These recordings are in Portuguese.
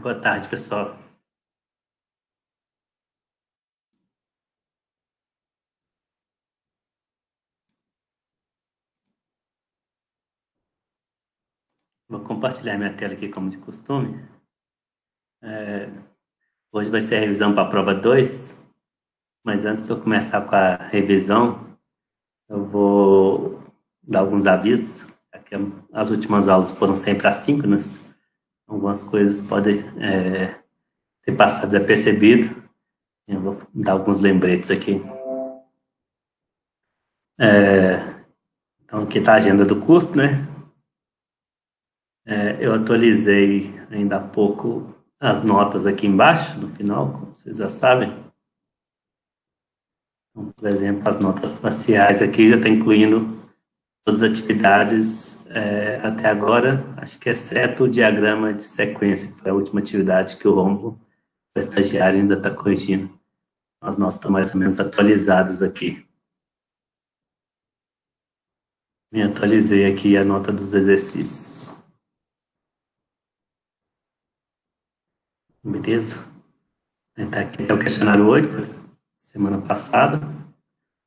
Boa tarde, pessoal. Vou compartilhar minha tela aqui, como de costume. Hoje vai ser a revisão para a prova 2, mas antes de eu começar com a revisão, eu vou dar alguns avisos. Aqui, as últimas aulas foram sempre assíncronas, algumas coisas podem ter passado desapercebido. Eu vou dar alguns lembretes aqui. Então, aqui está a agenda do curso, né? Eu atualizei ainda há pouco as notas aqui embaixo, no final, como vocês já sabem. Então, por exemplo, as notas parciais aqui já está incluindo todas as atividades até agora, acho que exceto o diagrama de sequência, que foi a última atividade que o Rômulo, o estagiário, ainda está corrigindo. As notas estão mais ou menos atualizadas aqui. Me atualizei aqui a nota dos exercícios. Beleza? Tá aqui é o questionário 8, semana passada.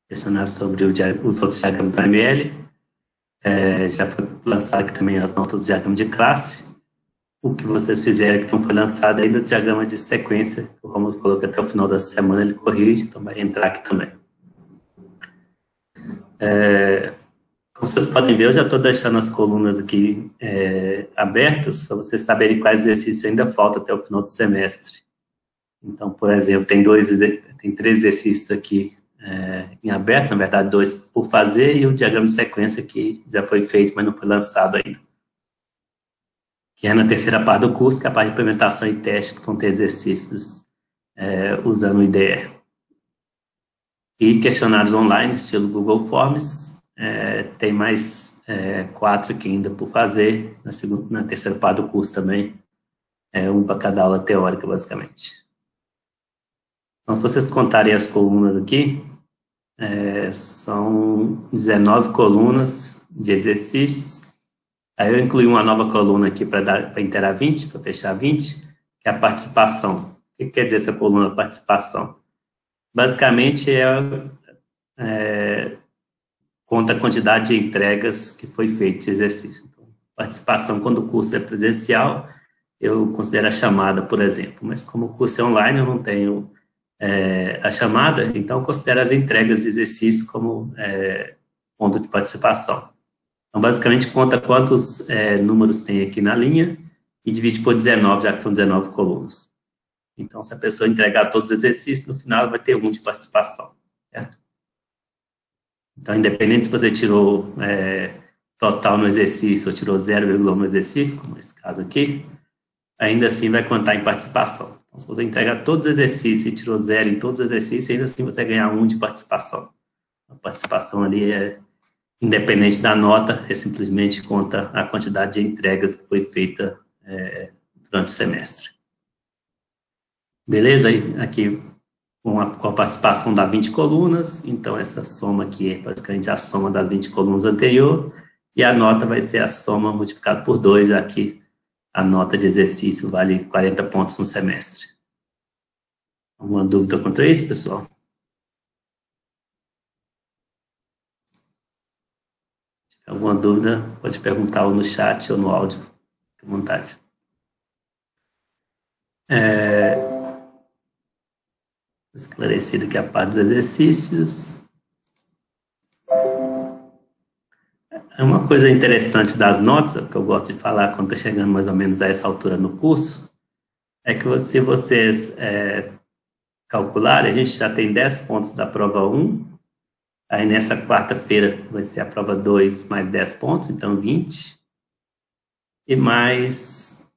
Questionário sobre os outros diagramas da ML. Já foi lançado aqui também as notas do diagrama de classe. O que vocês fizeram que não foi lançado ainda, o diagrama de sequência. O Romulo falou que até o final da semana ele corrige, então vai entrar aqui também. Como vocês podem ver, eu já estou deixando as colunas aqui abertas, para vocês saberem quais exercícios ainda faltam até o final do semestre. Então, por exemplo, tem 3 exercícios aqui em aberto, na verdade 2 por fazer, e o diagrama de sequência que já foi feito, mas não foi lançado ainda. Que é na terceira parte do curso, que é a parte de implementação e teste, que vão ter exercícios usando o IDE. E questionários online, estilo Google Forms, tem mais 4 aqui ainda por fazer, na terceira parte do curso também, um para cada aula teórica, basicamente. Então, se vocês contarem as colunas aqui, são 19 colunas de exercícios. Aí eu incluí uma nova coluna aqui para inteirar 20, para fechar 20, que é a participação. O que quer dizer essa coluna participação? Basicamente conta a quantidade de entregas que foi feito de exercício. Então, participação, quando o curso é presencial, eu considero a chamada, por exemplo. Mas como o curso é online, eu não tenho a chamada, então eu considero as entregas de exercício como ponto de participação. Então, basicamente, conta quantos números tem aqui na linha e divide por 19, já que são 19 colunas. Então, se a pessoa entregar todos os exercícios, no final vai ter 1 de participação, certo? Então, independente se você tirou total no exercício ou tirou 0,1 no exercício, como esse caso aqui, ainda assim vai contar em participação. Então, se você entregar todos os exercícios e tirou 0 em todos os exercícios, ainda assim você vai ganhar 1 de participação. A participação ali independente da nota, simplesmente conta a quantidade de entregas que foi feita durante o semestre. Beleza? Aqui com a participação dá 20 colunas, então essa soma aqui é basicamente a soma das 20 colunas anterior, e a nota vai ser a soma multiplicada por 2, já que a nota de exercício vale 40 pontos no semestre. Alguma dúvida quanto a isso, pessoal? Se tiver alguma dúvida, pode perguntar ou no chat ou no áudio, fique à vontade. Esclarecido aqui a parte dos exercícios. Uma coisa interessante das notas, que eu gosto de falar quando está chegando mais ou menos a essa altura no curso, é que se vocês calcularem, a gente já tem 10 pontos da prova 1, aí nessa quarta-feira vai ser a prova 2 mais 10 pontos, então 20, e mais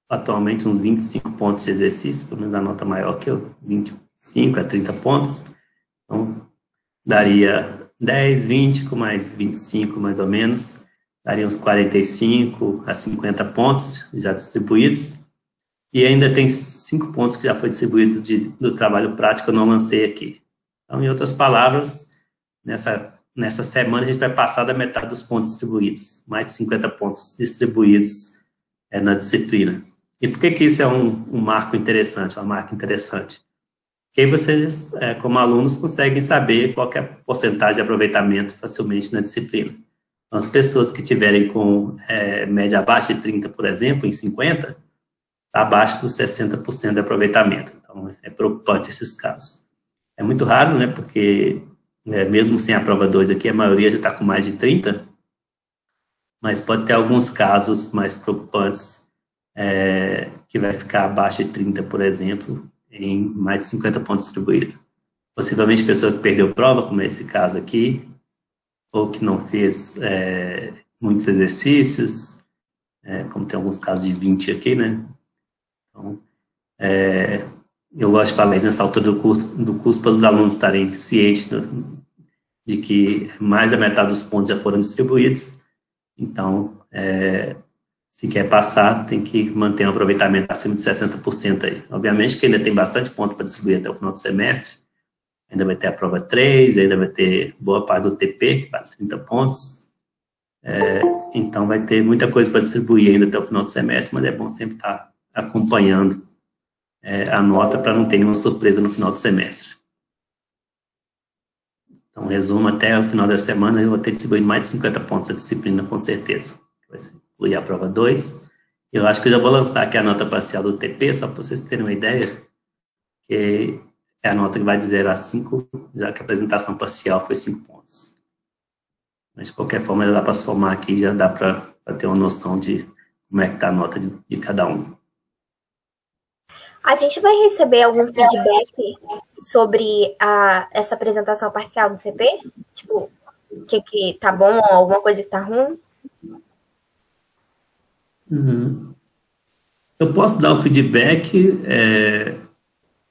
atualmente uns 25 pontos de exercício, pelo menos a nota maior que eu, 25 a 30 pontos, então daria 10, 20 com mais 25 mais ou menos, daria uns 45 a 50 pontos já distribuídos, e ainda tem 5 pontos que já foi distribuídos do trabalho prático, eu não lancei aqui. Então, em outras palavras, nessa semana a gente vai passar da metade dos pontos distribuídos, mais de 50 pontos distribuídos na disciplina. E por que isso é um marco interessante, uma marca interessante? Porque aí vocês, como alunos, conseguem saber qual que é a porcentagem de aproveitamento facilmente na disciplina. Então, as pessoas que tiverem com média abaixo de 30, por exemplo, em 50, está abaixo dos 60% de aproveitamento. Então, é preocupante esses casos. É muito raro, né, porque mesmo sem a prova 2 aqui, a maioria já está com mais de 30, mas pode ter alguns casos mais preocupantes que vai ficar abaixo de 30, por exemplo, em mais de 50 pontos distribuídos. Possivelmente pessoa que perdeu prova, como é esse caso aqui, ou que não fez muitos exercícios, como tem alguns casos de 20 aqui, né? Então, eu gosto de falar isso nessa altura do curso para os alunos estarem cientes de que mais da metade dos pontos já foram distribuídos. Então, se quer passar, tem que manter um aproveitamento acima de 60% aí. Obviamente que ainda tem bastante ponto para distribuir até o final do semestre. Ainda vai ter a prova 3, ainda vai ter boa parte do TP, que vale 30 pontos. Então, vai ter muita coisa para distribuir ainda até o final do semestre, mas é bom sempre estar acompanhando a nota para não ter nenhuma surpresa no final do semestre. Então, resumo, até o final da semana eu vou ter distribuído mais de 50 pontos da disciplina, com certeza. Vai incluir a prova 2. Eu acho que eu já vou lançar aqui a nota parcial do TP, só para vocês terem uma ideia, que é a nota que vai de 0 a 5, já que a apresentação parcial foi 5 pontos. Mas, de qualquer forma, já dá para somar aqui, já dá para ter uma noção de como é que está a nota de cada um. A gente vai receber algum feedback sobre essa apresentação parcial do TP? Tipo, o que tá bom ou alguma coisa que tá ruim? Uhum. Eu posso dar o feedback,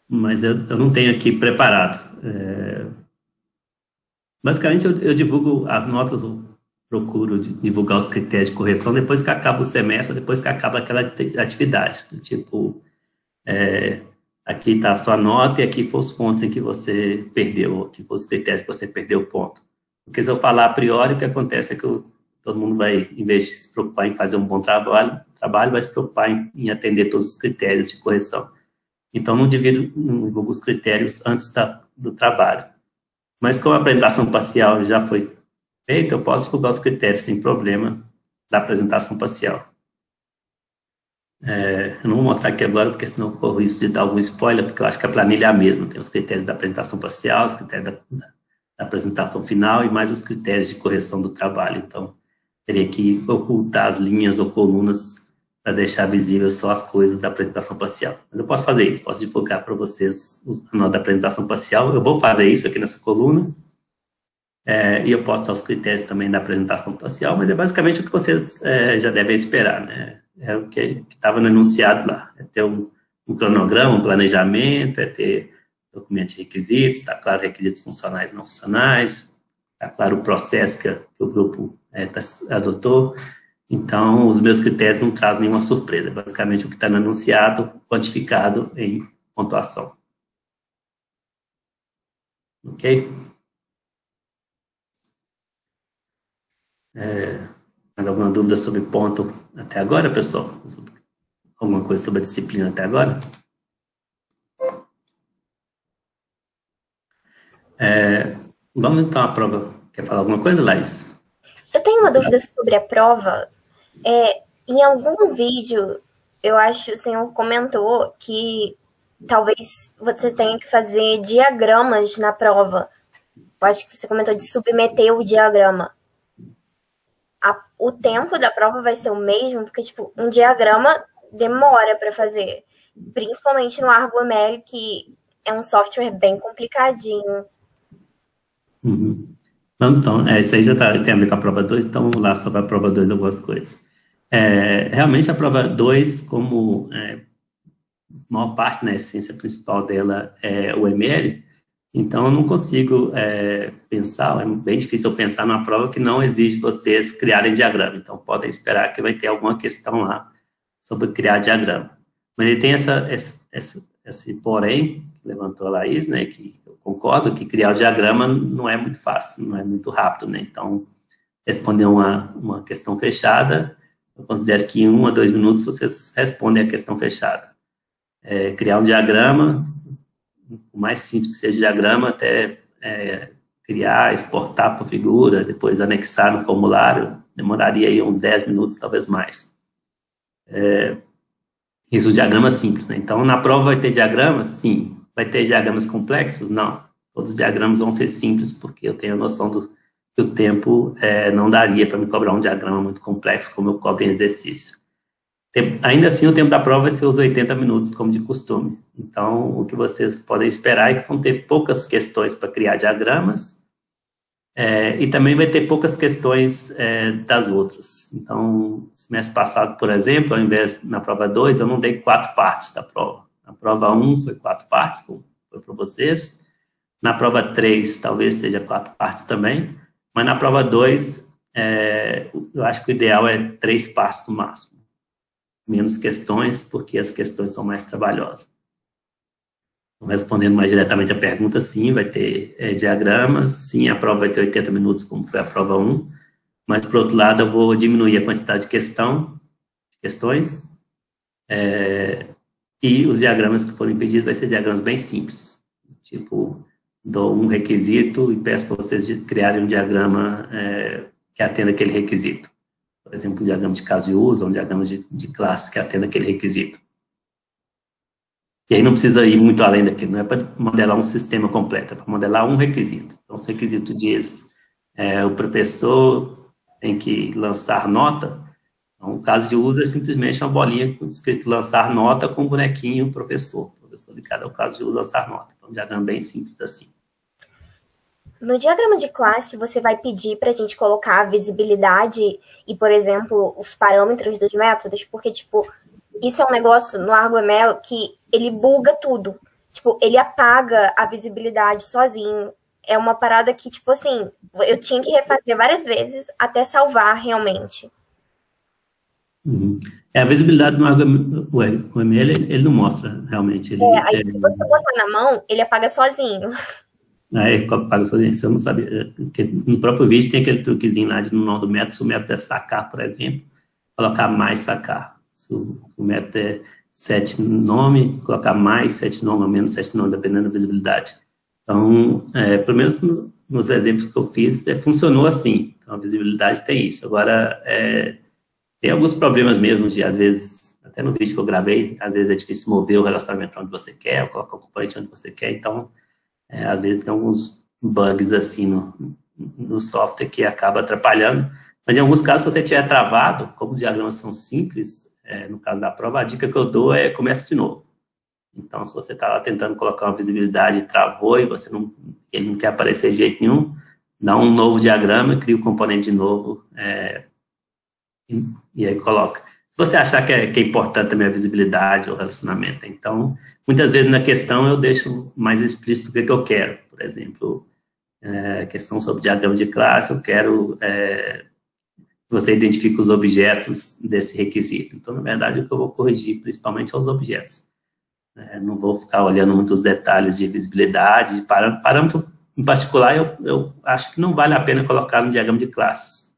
mas eu não tenho aqui preparado. Basicamente, eu divulgo as notas, eu procuro divulgar os critérios de correção depois que acaba o semestre, depois que acaba aquela atividade. Tipo, aqui está a sua nota e aqui foram os pontos em que você perdeu, aqui foram os critérios que você perdeu o ponto. Porque se eu falar a priori, o que acontece é que todo mundo vai, em vez de se preocupar em fazer um bom trabalho vai se preocupar em atender todos os critérios de correção. Então, não divulgo os critérios antes do trabalho. Mas como a apresentação parcial já foi feita, eu posso divulgar os critérios sem problema da apresentação parcial. Eu não vou mostrar aqui agora, porque senão eu corro risco de dar algum spoiler, porque eu acho que a planilha é a mesma. Tem os critérios da apresentação parcial, os critérios da apresentação final e mais os critérios de correção do trabalho. Então, teria que ocultar as linhas ou colunas para deixar visível só as coisas da apresentação parcial. Mas eu posso fazer isso, posso divulgar para vocês a nota da apresentação parcial. Eu vou fazer isso aqui nessa coluna. E eu posso dar os critérios também da apresentação parcial, mas é basicamente o que vocês já devem esperar, né? É o que estava no enunciado lá. É ter um cronograma, um planejamento, é ter documentos de requisitos, está claro requisitos funcionais e não funcionais, está claro o processo que o grupo adotou. Então, os meus critérios não trazem nenhuma surpresa. É basicamente o que está no enunciado, quantificado em pontuação. Ok? Mais alguma dúvida sobre ponto até agora, pessoal? Alguma coisa sobre a disciplina até agora? Vamos então à prova. Quer falar alguma coisa, Laís? Eu tenho uma dúvida sobre a prova. Em algum vídeo, eu acho que o senhor comentou que talvez você tenha que fazer diagramas na prova. Eu acho que você comentou de submeter o diagrama. O tempo da prova vai ser o mesmo, porque, tipo, um diagrama demora para fazer. Principalmente no ArgoML, que é um software bem complicadinho. Uhum. Vamos então, isso aí já tem a ver com a prova 2, então vamos lá sobre a prova 2 algumas coisas. Realmente a prova 2, como a maior parte, na essência principal dela é o ML, então eu não consigo pensar, é bem difícil eu pensar numa prova que não exige vocês criarem diagrama, então podem esperar que vai ter alguma questão lá sobre criar diagrama. Mas ele tem esse porém, levantou a Laís, né, que eu concordo que criar o diagrama não é muito fácil, não é muito rápido, né, então, responder uma questão fechada, eu considero que em 1 a 2 minutos vocês respondem a questão fechada. Criar um diagrama, o mais simples que seja o diagrama, até criar, exportar por figura, depois anexar no formulário, demoraria aí uns 10 minutos, talvez mais. Isso, o diagrama simples, né? Então, na prova vai ter diagramas? Sim. Vai ter diagramas complexos? Não. Todos os diagramas vão ser simples, porque eu tenho a noção que o tempo não daria para me cobrar um diagrama muito complexo, como eu cobro em exercício. Ainda assim, o tempo da prova vai ser os 80 minutos, como de costume. Então, o que vocês podem esperar é que vão ter poucas questões para criar diagramas, e também vai ter poucas questões das outras. Então, semestre passado, por exemplo, ao invés, na prova 2, eu não dei 4 partes da prova. Na prova 1 foi 4 partes, foi para vocês. Na prova 3, talvez seja 4 partes também. Mas na prova 2, eu acho que o ideal é 3 partes no máximo. Menos questões, porque as questões são mais trabalhosas. Respondendo mais diretamente a pergunta, sim, vai ter diagramas, sim, a prova vai ser 80 minutos, como foi a prova 1, mas, por outro lado, eu vou diminuir a quantidade de questões, e os diagramas que forem pedidos vai ser diagramas bem simples, tipo, dou um requisito e peço para vocês criarem um diagrama que atenda aquele requisito. Por exemplo, um diagrama de caso de uso, ou um diagrama de classe que atenda aquele requisito. E aí não precisa ir muito além daquilo, não é para modelar um sistema completo, é para modelar um requisito. Então, se o requisito diz o professor tem que lançar nota, então, o caso de uso é simplesmente uma bolinha escrito lançar nota com um bonequinho professor. O professor de cada caso de uso lançar nota. Então, um diagrama bem simples assim. No diagrama de classe, você vai pedir para a gente colocar a visibilidade e, por exemplo, os parâmetros dos métodos, porque, tipo, isso é um negócio no ArgoML que ele buga tudo. Tipo, ele apaga a visibilidade sozinho. É uma parada que, tipo assim, eu tinha que refazer várias vezes até salvar realmente. Uhum. A visibilidade no ArgoML, ele não mostra realmente. Aí se você botar na mão, ele apaga sozinho. Apaga sozinho, você não sabe. No próprio vídeo tem aquele truquezinho lá de no nome do método, se o método é sacar, por exemplo, colocar mais sacar. Se o método é set nome, colocar mais set nome ou menos set nome, dependendo da visibilidade. Então, pelo menos nos exemplos que eu fiz, funcionou assim. Então, a visibilidade tem isso. Agora, tem alguns problemas mesmo de, às vezes, até no vídeo que eu gravei, às vezes é difícil mover o relacionamento para onde você quer, ou colocar o componente onde você quer. Então, às vezes tem alguns bugs assim no software que acaba atrapalhando. Mas em alguns casos, se você tiver travado, como os diagramas são simples, no caso da prova, a dica que eu dou é comece de novo. Então, se você está lá tentando colocar uma visibilidade, travou e ele não quer aparecer de jeito nenhum, dá um novo diagrama, cria o componente de novo e aí coloca. Se você achar que é importante também a visibilidade ou o relacionamento, então, muitas vezes na questão eu deixo mais explícito o que eu quero. Por exemplo, questão sobre diagrama de classe, eu quero que você identifique os objetos desse requisito. Então, na verdade, o que eu vou corrigir principalmente são os objetos. Não vou ficar olhando muitos detalhes de visibilidade, de parâmetro em particular, eu acho que não vale a pena colocar no diagrama de classes,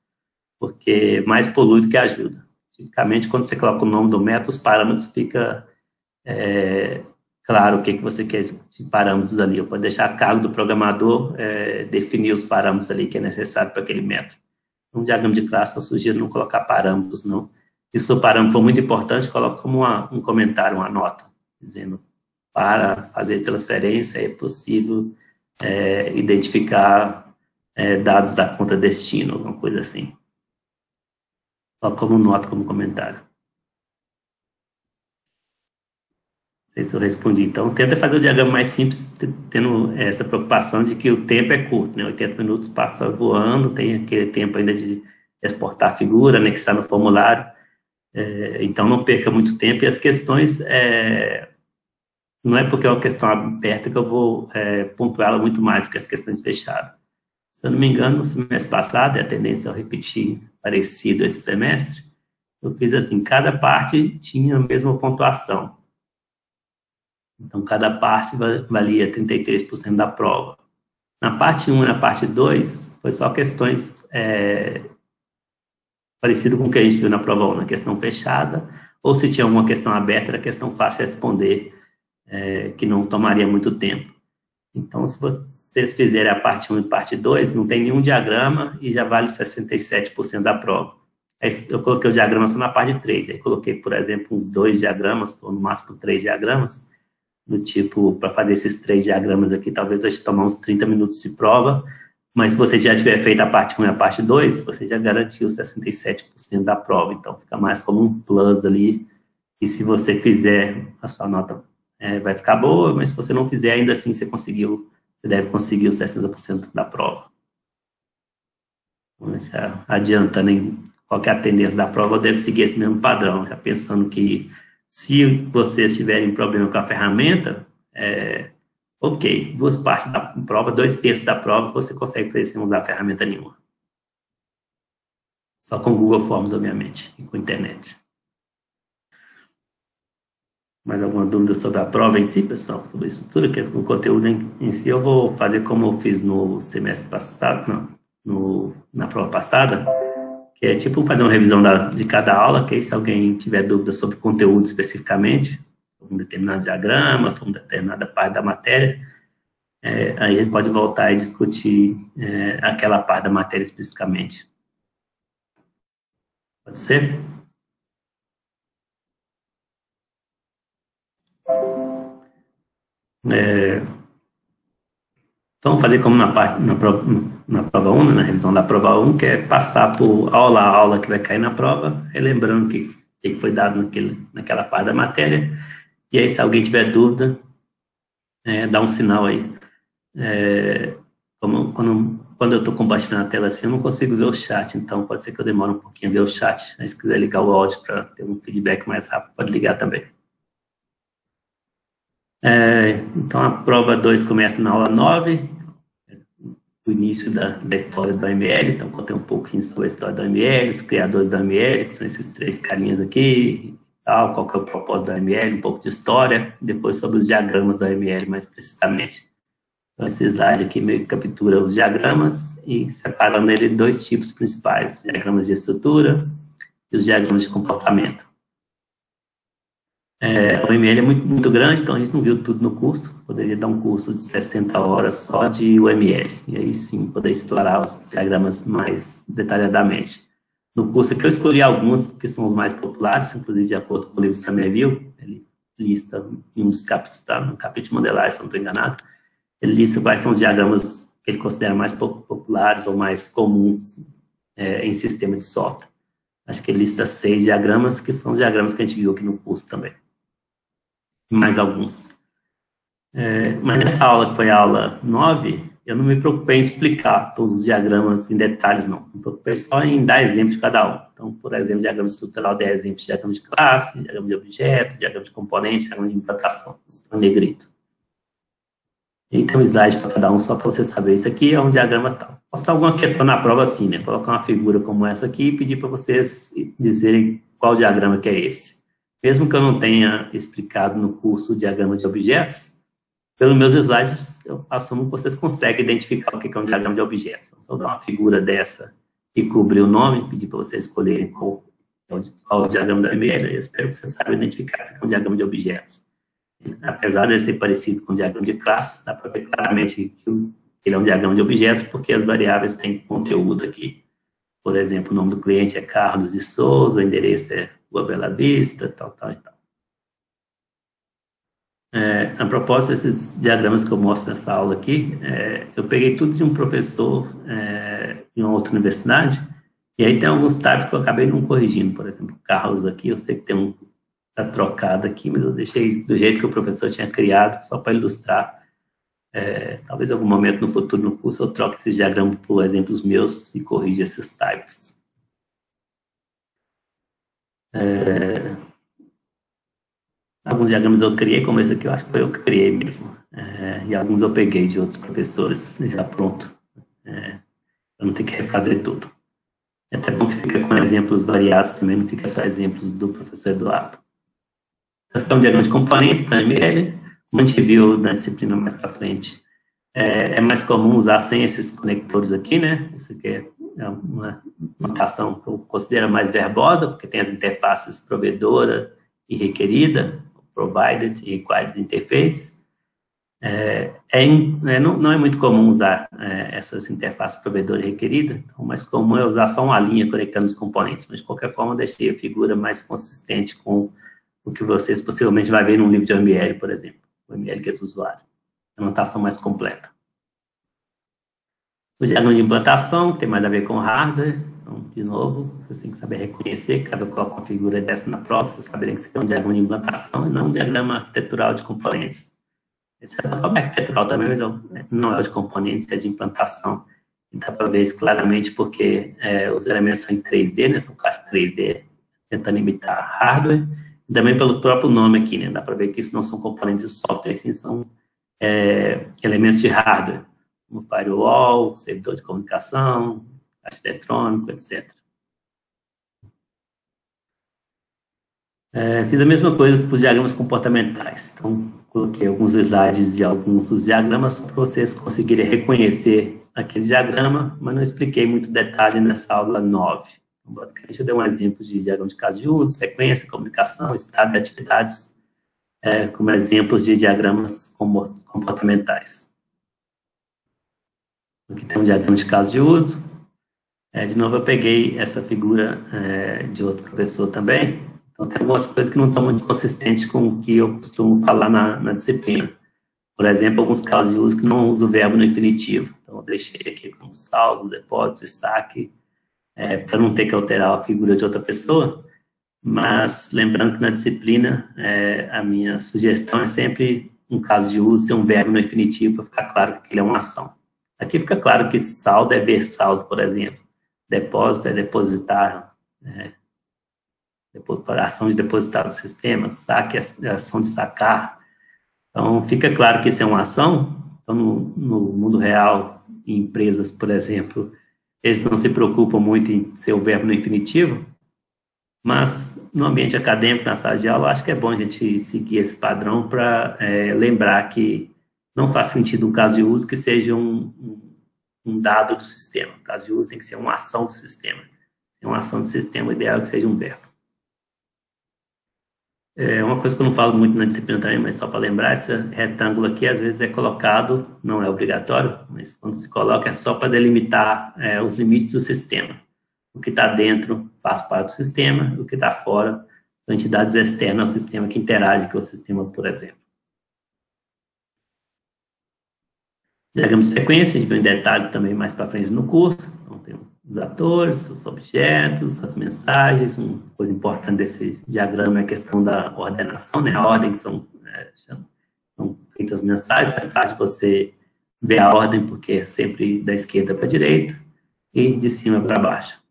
porque mais polui do que ajuda. Tipicamente, quando você coloca o nome do método, os parâmetros fica claro o que você quer de parâmetros ali. Eu posso deixar a cargo do programador definir os parâmetros ali que é necessário para aquele método. No diagrama de classe, eu sugiro não colocar parâmetros, não. E se o parâmetro for muito importante, coloque como um comentário, uma nota, dizendo para fazer transferência é possível identificar dados da conta destino, alguma coisa assim. Só como nota, como comentário. Não sei se eu respondi. Então, tenta fazer o diagrama mais simples, tendo essa preocupação de que o tempo é curto, né? 80 minutos passa voando, tem aquele tempo ainda de exportar a figura, anexar no formulário. Então, não perca muito tempo. E as questões, não é porque é uma questão aberta que eu vou pontuá-la muito mais do que as questões fechadas. Se eu não me engano, no semestre passado, e a tendência é eu repetir parecido esse semestre, eu fiz assim, cada parte tinha a mesma pontuação. Então, cada parte valia 33% da prova. Na parte 1 e na parte 2, foi só questões parecidas com o que a gente viu na prova 1, na questão fechada, ou se tinha alguma questão aberta, era questão fácil de responder, que não tomaria muito tempo. Então, se vocês fizerem a parte 1 e parte 2, não tem nenhum diagrama e já vale 67% da prova. Aí eu coloquei o diagrama só na parte 3, aí coloquei, por exemplo, uns 2 diagramas, ou no máximo 3 diagramas, do tipo, para fazer esses 3 diagramas aqui, talvez vai te tomar uns 30 minutos de prova, mas se você já tiver feito a parte 1 e a parte 2, você já garantiu 67% da prova, então fica mais como um plus ali, e se você fizer, a sua nota vai ficar boa, mas se você não fizer, ainda assim você deve conseguir os 60% da prova. Então, já adiantando em qual que é a tendência da prova, deve seguir esse mesmo padrão, já pensando que se vocês tiverem problema com a ferramenta, ok, 2 partes da prova, 2/3 da prova, você consegue fazer sem usar ferramenta nenhuma. Só com Google Forms, obviamente, e com internet. Mais alguma dúvida sobre a prova em si, pessoal? Sobre a estrutura, que é o conteúdo em si, eu vou fazer como eu fiz no semestre passado, na prova passada, que é tipo fazer uma revisão de cada aula, que aí se alguém tiver dúvida sobre conteúdo especificamente, sobre um determinado diagrama, sobre uma determinada parte da matéria, aí a gente pode voltar e discutir aquela parte da matéria especificamente. Pode ser? Então, vamos fazer como na prova 1, na revisão da prova 1, que é passar por aula a aula que vai cair na prova, relembrando o que foi dado naquela parte da matéria. E aí, se alguém tiver dúvida, dá um sinal aí. Quando eu estou compartilhando a tela assim, eu não consigo ver o chat, então pode ser que eu demore um pouquinho a ver o chat. Mas se quiser ligar o áudio para ter um feedback mais rápido, pode ligar também. Então, a prova 2 começa na aula 9, o início da história do AML. Então, contei um pouquinho sobre a história do AML, os criadores do AML, que são esses 3 carinhas aqui, qual que é o propósito do AML, um pouco de história, depois sobre os diagramas do AML mais precisamente. Então, esse slide aqui meio que captura os diagramas e separando ele em 2 tipos principais, os diagramas de estrutura e os diagramas de comportamento. O UML é muito, muito grande, então a gente não viu tudo no curso. Poderia dar um curso de 60 horas só de UML, e aí sim poder explorar os diagramas mais detalhadamente. No curso aqui eu escolhi alguns que são os mais populares, inclusive de acordo com o livro Somerville, ele lista em um dos capítulos, tá? No capítulo de modelagem, se não estou enganado, ele lista quais são os diagramas que ele considera mais populares ou mais comuns em sistema de software. Acho que ele lista 6 diagramas, que são os diagramas que a gente viu aqui no curso também. Mais alguns. Mas nessa aula, que foi a aula 9, eu não me preocupei em explicar todos os diagramas em detalhes, não. Me preocupei só em dar exemplo de cada um. Então, por exemplo, diagrama estrutural dá exemplo de diagrama de classe, diagrama de objeto, diagrama de componente, diagrama de implantação, em negrito. E tem um slide para cada um, só para você saber. Isso aqui é um diagrama tal. Posso dar alguma questão na prova assim, né? Colocar uma figura como essa aqui e pedir para vocês dizerem qual diagrama que é esse. Mesmo que eu não tenha explicado no curso o diagrama de objetos, pelos meus slides, eu assumo que vocês conseguem identificar o que é um diagrama de objetos. Então, se eu dar uma figura dessa e cobrir o nome, pedir para vocês escolherem qual é o diagrama da ML, eu espero que vocês saibam identificar se é um diagrama de objetos. Apesar de ser parecido com o diagrama de classes, dá para ver claramente que ele é um diagrama de objetos, porque as variáveis têm conteúdo aqui. Por exemplo, o nome do cliente é Carlos de Souza, o endereço é Rua Bela Vista, tal, tal e tal. A propósito, esses diagramas que eu mostro nessa aula aqui, eu peguei tudo de um professor em uma outra universidade, e aí tem alguns types que eu acabei não corrigindo. Por exemplo, Carlos aqui, eu sei que tem um tá trocado aqui, mas eu deixei do jeito que o professor tinha criado, só para ilustrar. Talvez em algum momento no futuro, no curso, eu troque esses diagramas por exemplos meus e corrija esses types. Alguns diagramas eu criei, como esse aqui eu acho que foi eu que criei mesmo. E alguns eu peguei de outros professores, já pronto. Para não ter que refazer tudo. É até bom que fica com exemplos variados também, não fica só exemplos do professor Eduardo. Então, diagrama de componentes da ML. como a gente viu na disciplina mais para frente, é mais comum usar sem esses conectores aqui, né? Isso aqui é uma notação que eu considero mais verbosa, porque tem as interfaces provedora e requerida, provided e required interface. Não é muito comum usar essas interfaces provedora e requerida, então o mais comum é usar só uma linha conectando os componentes, mas de qualquer forma eu deixei a figura mais consistente com o que vocês possivelmente vão ver num livro de OML, por exemplo, o OML que é do usuário, a notação mais completa. O diagrama de implantação tem mais a ver com hardware, então, de novo, vocês têm que saber reconhecer, caso eu coloque uma figura dessa na prova, vocês saberem que isso aqui é um diagrama de implantação e não um diagrama arquitetural de componentes. De certa forma é arquitetural também, mas não é de componentes, é de implantação. E dá para ver isso claramente porque os elementos são em 3D, né, são classes 3D, tentando imitar hardware, e também pelo próprio nome aqui, né, dá para ver que isso não são componentes de software, sim são elementos de hardware, como firewall, servidor de comunicação, caixa eletrônico, etc. Fiz a mesma coisa para os diagramas comportamentais. Então, coloquei alguns slides de alguns dos diagramas para vocês conseguirem reconhecer aquele diagrama, mas não expliquei muito detalhe nessa aula 9. Então, basicamente, eu dei um exemplo de diagrama de caso de uso, sequência, comunicação, estado de atividades, como exemplos de diagramas comportamentais. Aqui tem um diagrama de caso de uso. De novo, eu peguei essa figura de outro professor também. Então, tem algumas coisas que não estão muito consistentes com o que eu costumo falar na disciplina. Por exemplo, alguns casos de uso que não usam o verbo no infinitivo. Então, eu deixei aqui como saldo, depósito e saque, para não ter que alterar a figura de outra pessoa. Mas, lembrando que na disciplina, a minha sugestão é sempre um caso de uso ser um verbo no infinitivo, para ficar claro que ele é uma ação. Aqui fica claro que saldo é ver saldo, por exemplo. Depósito é depositar, a ação de depositar no sistema. Saque é a ação de sacar. Então, fica claro que isso é uma ação. Então, no mundo real, em empresas, por exemplo, eles não se preocupam muito em ser o verbo no infinitivo, mas no ambiente acadêmico, na sala de aula, acho que é bom a gente seguir esse padrão para lembrar que não faz sentido um caso de uso que seja um dado do sistema. O caso de uso tem que ser uma ação do sistema. Se é uma ação do sistema, o ideal é que seja um verbo. Uma coisa que eu não falo muito na disciplina também, mas só para lembrar, esse retângulo aqui às vezes é colocado, não é obrigatório, mas quando se coloca é só para delimitar os limites do sistema. O que está dentro faz parte do sistema, o que está fora são entidades externas ao sistema que interagem com o sistema, por exemplo. Diagrama de sequência, a gente viu em detalhes também mais para frente no curso. Então, tem os atores, os objetos, as mensagens. Uma coisa importante desse diagrama é a questão da ordenação, né? A ordem que são feitas as mensagens. É fácil você ver a ordem, porque é sempre da esquerda para a direita e de cima para baixo.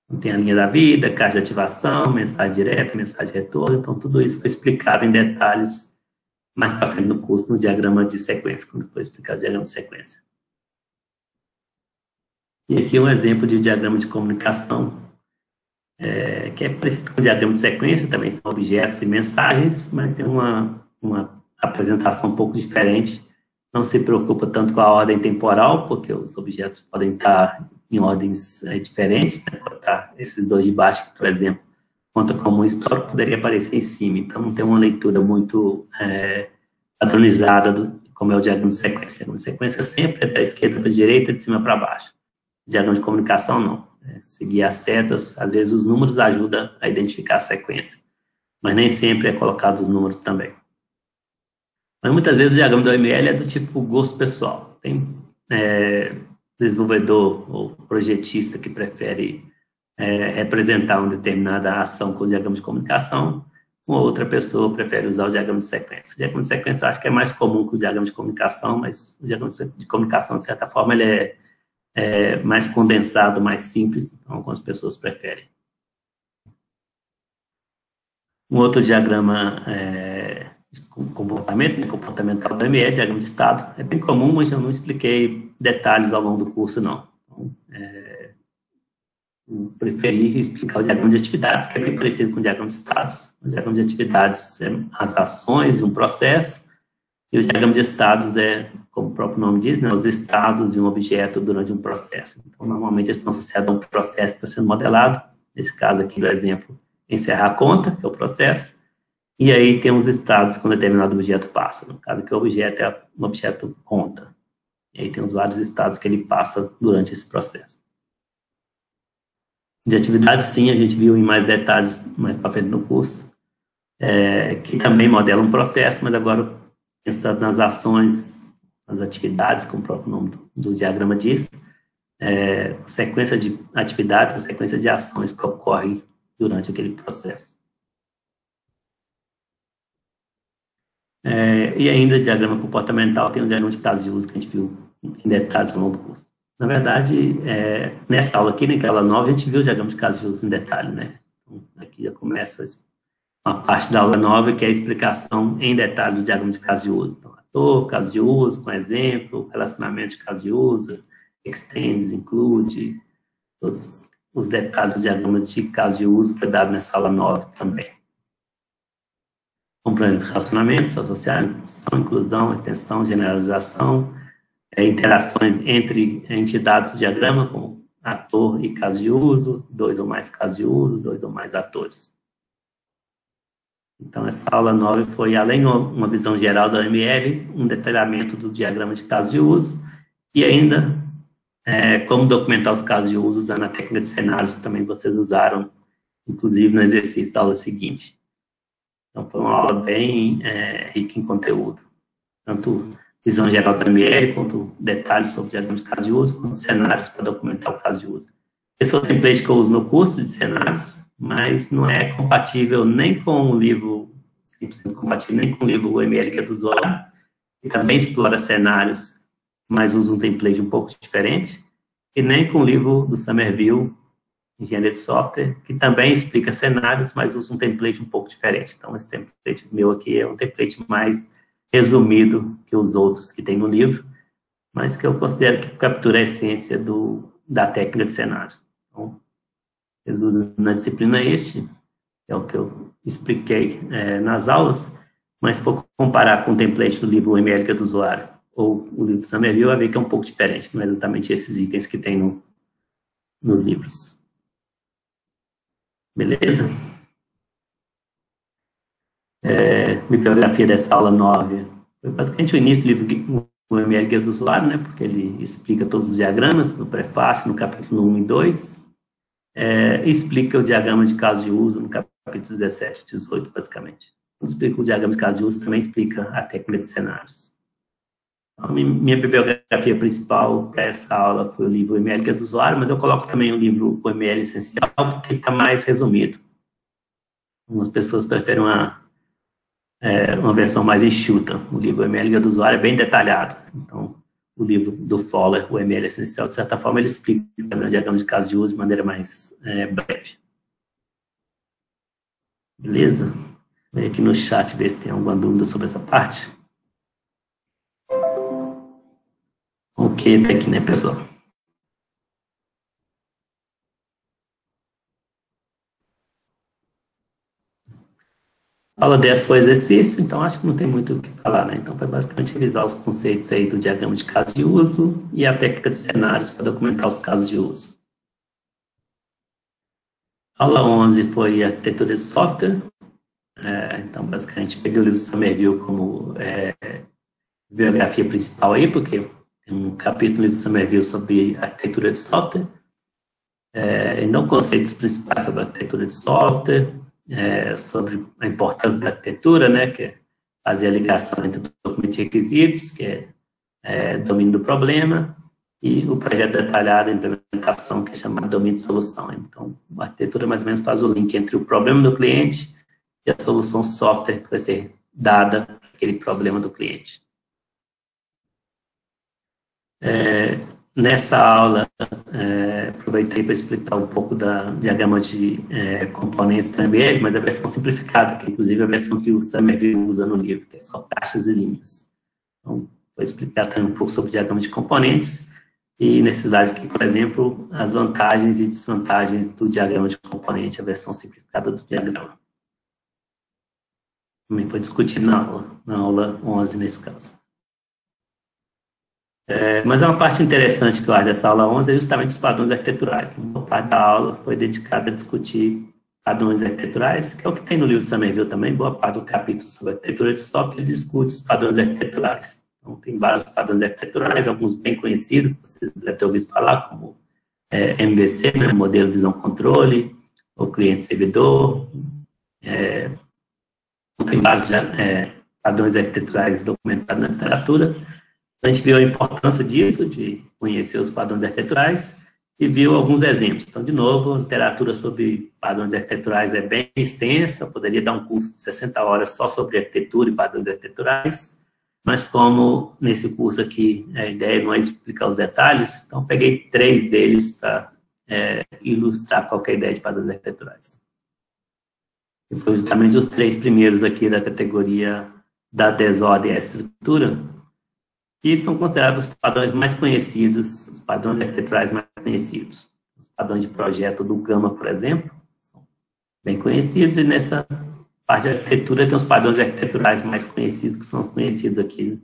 Então, tem a linha da vida, caixa de ativação, mensagem direta, mensagem de retorno. Então, tudo isso foi explicado em detalhes mais para frente no curso, no diagrama de sequência, quando foi explicado o diagrama de sequência. E aqui um exemplo de diagrama de comunicação, que é parecido com o diagrama de sequência, também são objetos e mensagens, mas tem uma apresentação um pouco diferente. Não se preocupa tanto com a ordem temporal, porque os objetos podem estar em ordens diferentes, né? Esses dois de baixo, por exemplo, conta como um histórico, poderia aparecer em cima. Então, não tem uma leitura muito padronizada como é o diagrama de sequência. O diagrama de sequência sempre é da esquerda para a direita, de cima para baixo. O diagrama de comunicação, não. Seguir as setas, às vezes os números ajudam a identificar a sequência, mas nem sempre é colocado os números também. Mas muitas vezes o diagrama do OML é do tipo gosto pessoal. Tem desenvolvedor ou projetista que prefere representar uma determinada ação com o diagrama de comunicação, uma outra pessoa prefere usar o diagrama de sequência. O diagrama de sequência eu acho que é mais comum que o diagrama de comunicação, mas o diagrama de comunicação, de certa forma, ele é mais condensado, mais simples, então algumas pessoas preferem. Um outro diagrama de comportamento, né, comportamental do ME, diagrama de estado, é bem comum, mas eu não expliquei detalhes ao longo do curso, não. Então, eu preferi explicar o diagrama de atividades, que é bem parecido com o diagrama de estados. O diagrama de atividades é as ações de um processo, E o diagrama de estados é, como o próprio nome diz, né, os estados de um objeto durante um processo. Então, normalmente, eles estão associados a um processo que está sendo modelado. Nesse caso aqui do exemplo, encerrar a conta, que é o processo. E aí tem os estados que um determinado objeto passa. No caso aqui, o objeto é um objeto conta. E aí tem os vários estados que ele passa durante esse processo. De atividades, sim, a gente viu em mais detalhes mais para frente no curso, que também modela um processo, mas agora pensando nas ações, nas atividades, como o próprio nome do diagrama diz, sequência de atividades, sequência de ações que ocorrem durante aquele processo. E ainda, diagrama comportamental, tem um diagrama de casos de uso que a gente viu em detalhes ao longo do curso. Na verdade, nessa aula aqui, naquela 9, a gente viu o diagrama de casos de uso em detalhe, né? Então, aqui já começa uma parte da aula 9, que é a explicação em detalhe do diagrama de casos de uso. Então, ator, caso de uso, com exemplo, relacionamento de caso de uso, extends, include, todos os detalhes do diagrama de caso de uso foi dado nessa aula 9 também. Compreende relacionamentos, associação, inclusão, extensão, generalização, interações entre entidades do diagrama, como ator e caso de uso, 2 ou mais casos de uso, 2 ou mais atores. Então, essa aula 9 foi, além de uma visão geral da OML, um detalhamento do diagrama de casos de uso, e ainda como documentar os casos de uso usando a técnica de cenários que também vocês usaram, inclusive no exercício da aula seguinte. Então, foi uma aula bem rica em conteúdo. Tanto visão geral da ML, quanto detalhes sobre diagrama de caso de uso, quanto cenários para documentar o caso de uso. Esse é o template que eu uso no curso de cenários, mas não é compatível nem com o livro, 100% compatível, nem com o livro ML que é do usuário, que também explora cenários, mas usa um template um pouco diferente, e nem com o livro do Somerville, Engenharia de Software, que também explica cenários, mas usa um template um pouco diferente. Então, esse template meu aqui é um template mais resumido que os outros que tem no livro, mas que eu considero que captura a essência da técnica de cenários. Então, eles usam na disciplina este, é o que eu expliquei nas aulas, mas se for comparar com o template do livro ML que é do usuário ou o livro do Somerville, vai ver que é um pouco diferente, não é exatamente esses itens que tem nos livros. Beleza? Bibliografia dessa aula 9 foi basicamente o início do livro o ML Guia do Usuário, né, porque ele explica todos os diagramas no prefácio, no capítulo 1 e 2, e explica o diagrama de caso de uso no capítulo 17 e 18, basicamente. Quando explica o diagrama de caso de uso, também explica a técnica de cenários. Então, minha bibliografia principal para essa aula foi o livro o ML Guia do Usuário, mas eu coloco também o livro o ML Essencial, porque ele está mais resumido. Algumas pessoas preferem uma versão mais enxuta. O livro ML Guia do Usuário é bem detalhado. Então, o livro do Fowler, o ML Essencial, de certa forma, ele explica o diagrama de caso de uso de maneira mais breve. Beleza? Vou aqui no chat ver se tem alguma dúvida sobre essa parte. Ok, até aqui, né, pessoal? A aula 10 foi exercício, então acho que não tem muito o que falar, né? Então foi basicamente revisar os conceitos aí do diagrama de caso de uso e a técnica de cenários para documentar os casos de uso. A aula 11 foi arquitetura de software. Então, basicamente, peguei o livro do Somerville como bibliografia principal aí, porque tem um capítulo do livro do Somerville sobre arquitetura de software. Então, conceitos principais sobre arquitetura de software, sobre a importância da arquitetura, né, que é fazer a ligação entre documentos e requisitos, que é domínio do problema, e o projeto detalhado, a implementação, que é chamado domínio de solução. Então, a arquitetura mais ou menos faz o link entre o problema do cliente e a solução software que vai ser dada para aquele problema do cliente. Nessa aula, aproveitei para explicar um pouco da diagrama de componentes da ML, mas a versão simplificada, que inclusive é a versão que o Somerville usa no livro, que é só caixas e linhas. Então, vou explicar também um pouco sobre o diagrama de componentes e necessidade aqui, por exemplo, as vantagens e desvantagens do diagrama de componente, a versão simplificada do diagrama. também foi discutido na aula 11 nesse caso. Mas uma parte interessante que eu acho dessa aula 11 é justamente os padrões arquiteturais. Uma parte da aula foi dedicada a discutir padrões arquiteturais, que é o que tem no livro Somerville também. Boa parte do capítulo sobre arquitetura de software discute os padrões arquiteturais. Então, tem vários padrões arquiteturais, alguns bem conhecidos, vocês devem ter ouvido falar, como MVC, né, modelo visão-controle, ou cliente-servidor. Tem vários padrões arquiteturais documentados na literatura. A gente viu a importância disso, de conhecer os padrões arquiteturais, e viu alguns exemplos. Então, de novo, a literatura sobre padrões arquiteturais é bem extensa, eu poderia dar um curso de 60 horas só sobre arquitetura e padrões arquiteturais, mas como nesse curso aqui a ideia não é explicar os detalhes, então peguei 3 deles para ilustrar qualquer ideia de padrões arquiteturais. E foi justamente os 3 primeiros aqui da categoria da desordem e a estrutura, que são considerados os padrões mais conhecidos, os padrões arquiteturais mais conhecidos. Os padrões de projeto do Gama, por exemplo, são bem conhecidos, e nessa parte de arquitetura tem os padrões arquiteturais mais conhecidos, que são os conhecidos aqui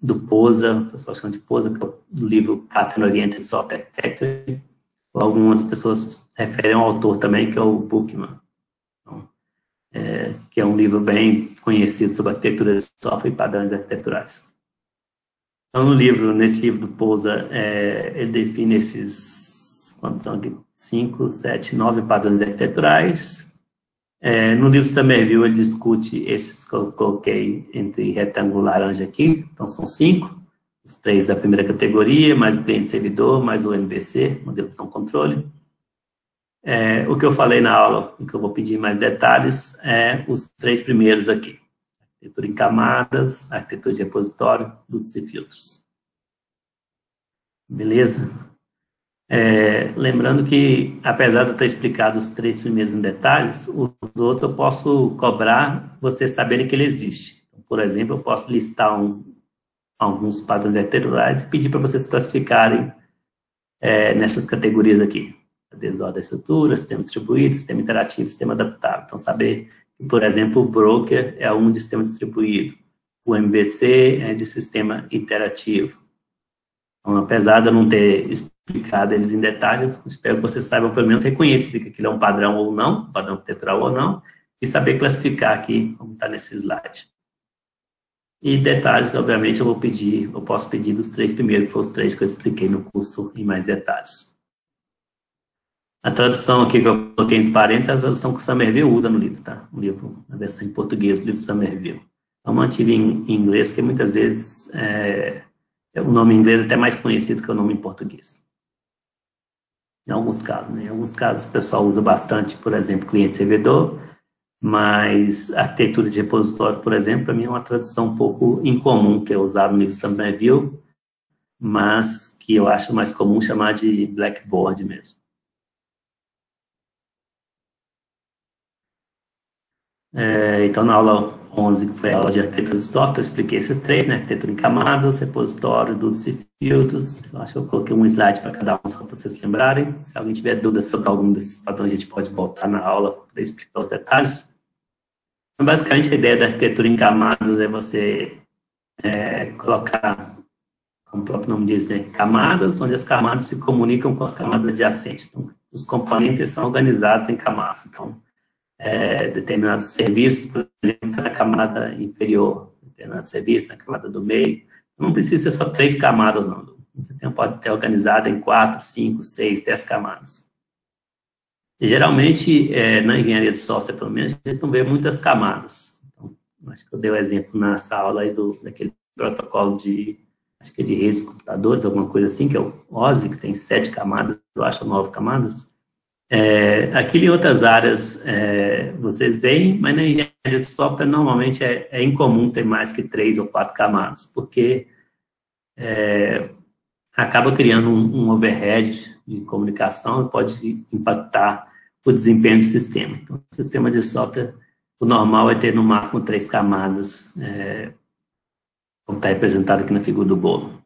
do POSA, o pessoal chama de POSA, que é do livro Pattern Oriented Software Architecture, ou algumas pessoas referem ao autor também, que é o Bookman, então, que é um livro bem conhecido sobre arquitetura de software e padrões arquiteturais. Então, nesse livro do POSA, ele define esses, quantos são aqui? 5, 7, 9 padrões arquiteturais. No livro Somerville, ele discute esses que eu coloquei entre retângulo e laranja aqui. Então, são 5, os 3 da primeira categoria, mais o cliente-servidor, mais o MVC, modelo de controle. O que eu falei na aula, o que eu vou pedir mais detalhes, os 3 primeiros aqui. Arquitetura em camadas, arquitetura de repositório, dutos e filtros. Beleza? Lembrando que, apesar de eu ter explicado os 3 primeiros em detalhes, os outros eu posso cobrar vocês saberem que ele existe. Então, por exemplo, eu posso listar alguns padrões arquiteturais e pedir para vocês classificarem nessas categorias aqui. A desordem da estrutura, sistema distribuído, sistema interativo, sistema adaptável. Então, saber que, por exemplo, o broker é um de sistema distribuído, o MVC é de sistema interativo. Então, apesar de eu não ter explicado eles em detalhes, espero que vocês saibam pelo menos reconhecer que aquilo é um padrão ou não, um padrão arquitetural ou não, e saber classificar aqui, como está nesse slide. E detalhes, obviamente, eu posso pedir dos 3 primeiros, que foram os 3 que eu expliquei no curso em mais detalhes. A tradução aqui que eu coloquei em parênteses é a tradução que o Somerville usa no livro, tá? O livro, na versão em português do livro Somerville. Eu mantive em inglês, que muitas vezes o nome em inglês é até mais conhecido que o nome em português. Em alguns casos, né? Em alguns casos o pessoal usa bastante, por exemplo, cliente-servidor, mas a arquitetura de repositório, por exemplo, para mim é uma tradução um pouco incomum, que é usada no livro Somerville, mas que eu acho mais comum chamar de Blackboard mesmo. Então, na aula 11, que foi a aula de arquitetura de software, eu expliquei esses 3, né? Arquitetura em camadas, repositório, dutos e filtros. Eu acho que eu coloquei um slide para cada um, só para vocês lembrarem. Se alguém tiver dúvidas sobre algum desses padrões, a gente pode voltar na aula para explicar os detalhes. Então, basicamente, a ideia da arquitetura em camadas é você colocar, como o próprio nome diz, né, camadas, onde as camadas se comunicam com as camadas adjacentes. Então, os componentes são organizados em camadas. Então, determinados serviços, por exemplo, na camada inferior, determinados serviços na camada do meio. Não precisa ser só 3 camadas, não. O sistema pode ter organizado em 4, 5, 6, 10 camadas. E, geralmente, na engenharia de software, pelo menos, a gente não vê muitas camadas. Então, acho que eu dei o exemplo nessa aula aí daquele protocolo acho que é de redes de computadores, alguma coisa assim, que é o OSI, que tem 7 camadas, eu acho, 9 camadas. Aqui em outras áreas vocês veem, mas na engenharia de software normalmente é incomum ter mais que 3 ou 4 camadas, porque acaba criando um overhead de comunicação e pode impactar o desempenho do sistema. Então, o sistema de software, o normal é ter no máximo 3 camadas, como está representado aqui na figura do bolo.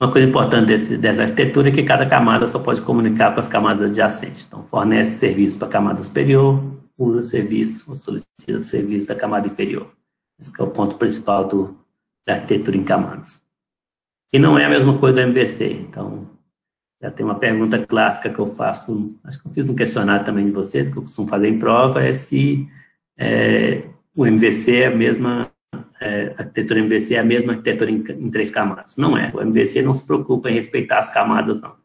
Uma coisa importante dessa arquitetura é que cada camada só pode comunicar com as camadas adjacentes. Então, fornece serviços para a camada superior, usa serviço ou solicita serviço da camada inferior. Esse é o ponto principal da arquitetura em camadas. E não é a mesma coisa do MVC. Então, já tem uma pergunta clássica que eu faço, acho que eu fiz um questionário também de vocês, que eu costumo fazer em prova, é se o MVC é a mesma, a arquitetura MVC é a mesma arquitetura em 3 camadas. Não é. O MVC não se preocupa em respeitar as camadas, não.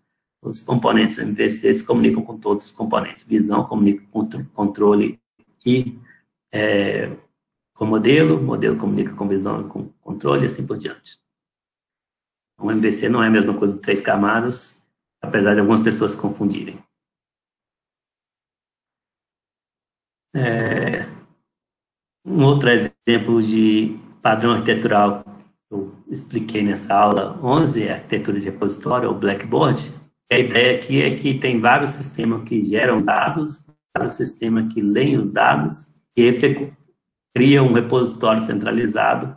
Os componentes do MVC se comunicam com todos os componentes. Visão comunica com controle e com modelo comunica com visão e com controle, e assim por diante. O MVC não é a mesma coisa de 3 camadas, apesar de algumas pessoas se confundirem. Um outro exemplo de padrão arquitetural que eu expliquei nessa aula 11 é a arquitetura de repositório, ou Blackboard. A ideia aqui é que tem vários sistemas que geram dados, vários sistemas que leem os dados, e aí você cria um repositório centralizado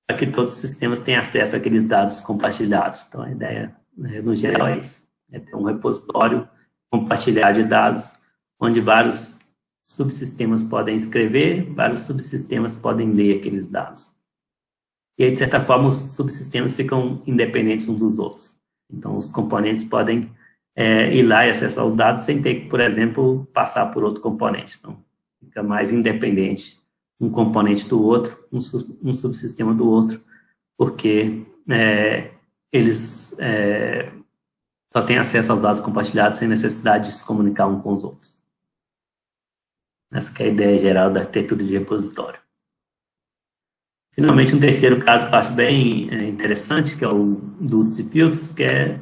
para que todos os sistemas tenham acesso àqueles dados compartilhados. Então, a ideia, no geral, é isso. É ter um repositório compartilhado de dados, onde vários subsistemas podem escrever, vários subsistemas podem ler aqueles dados. E aí, de certa forma, os subsistemas ficam independentes uns dos outros. Então, os componentes podem ir lá e acessar os dados sem ter que, por exemplo, passar por outro componente. Então, fica mais independente um componente do outro, um subsistema do outro, porque eles só têm acesso aos dados compartilhados sem necessidade de se comunicar um com os outros. Essa que é a ideia geral da arquitetura de repositório. Finalmente, um terceiro caso que eu acho bem interessante, que é o Dudes e Filtros, que é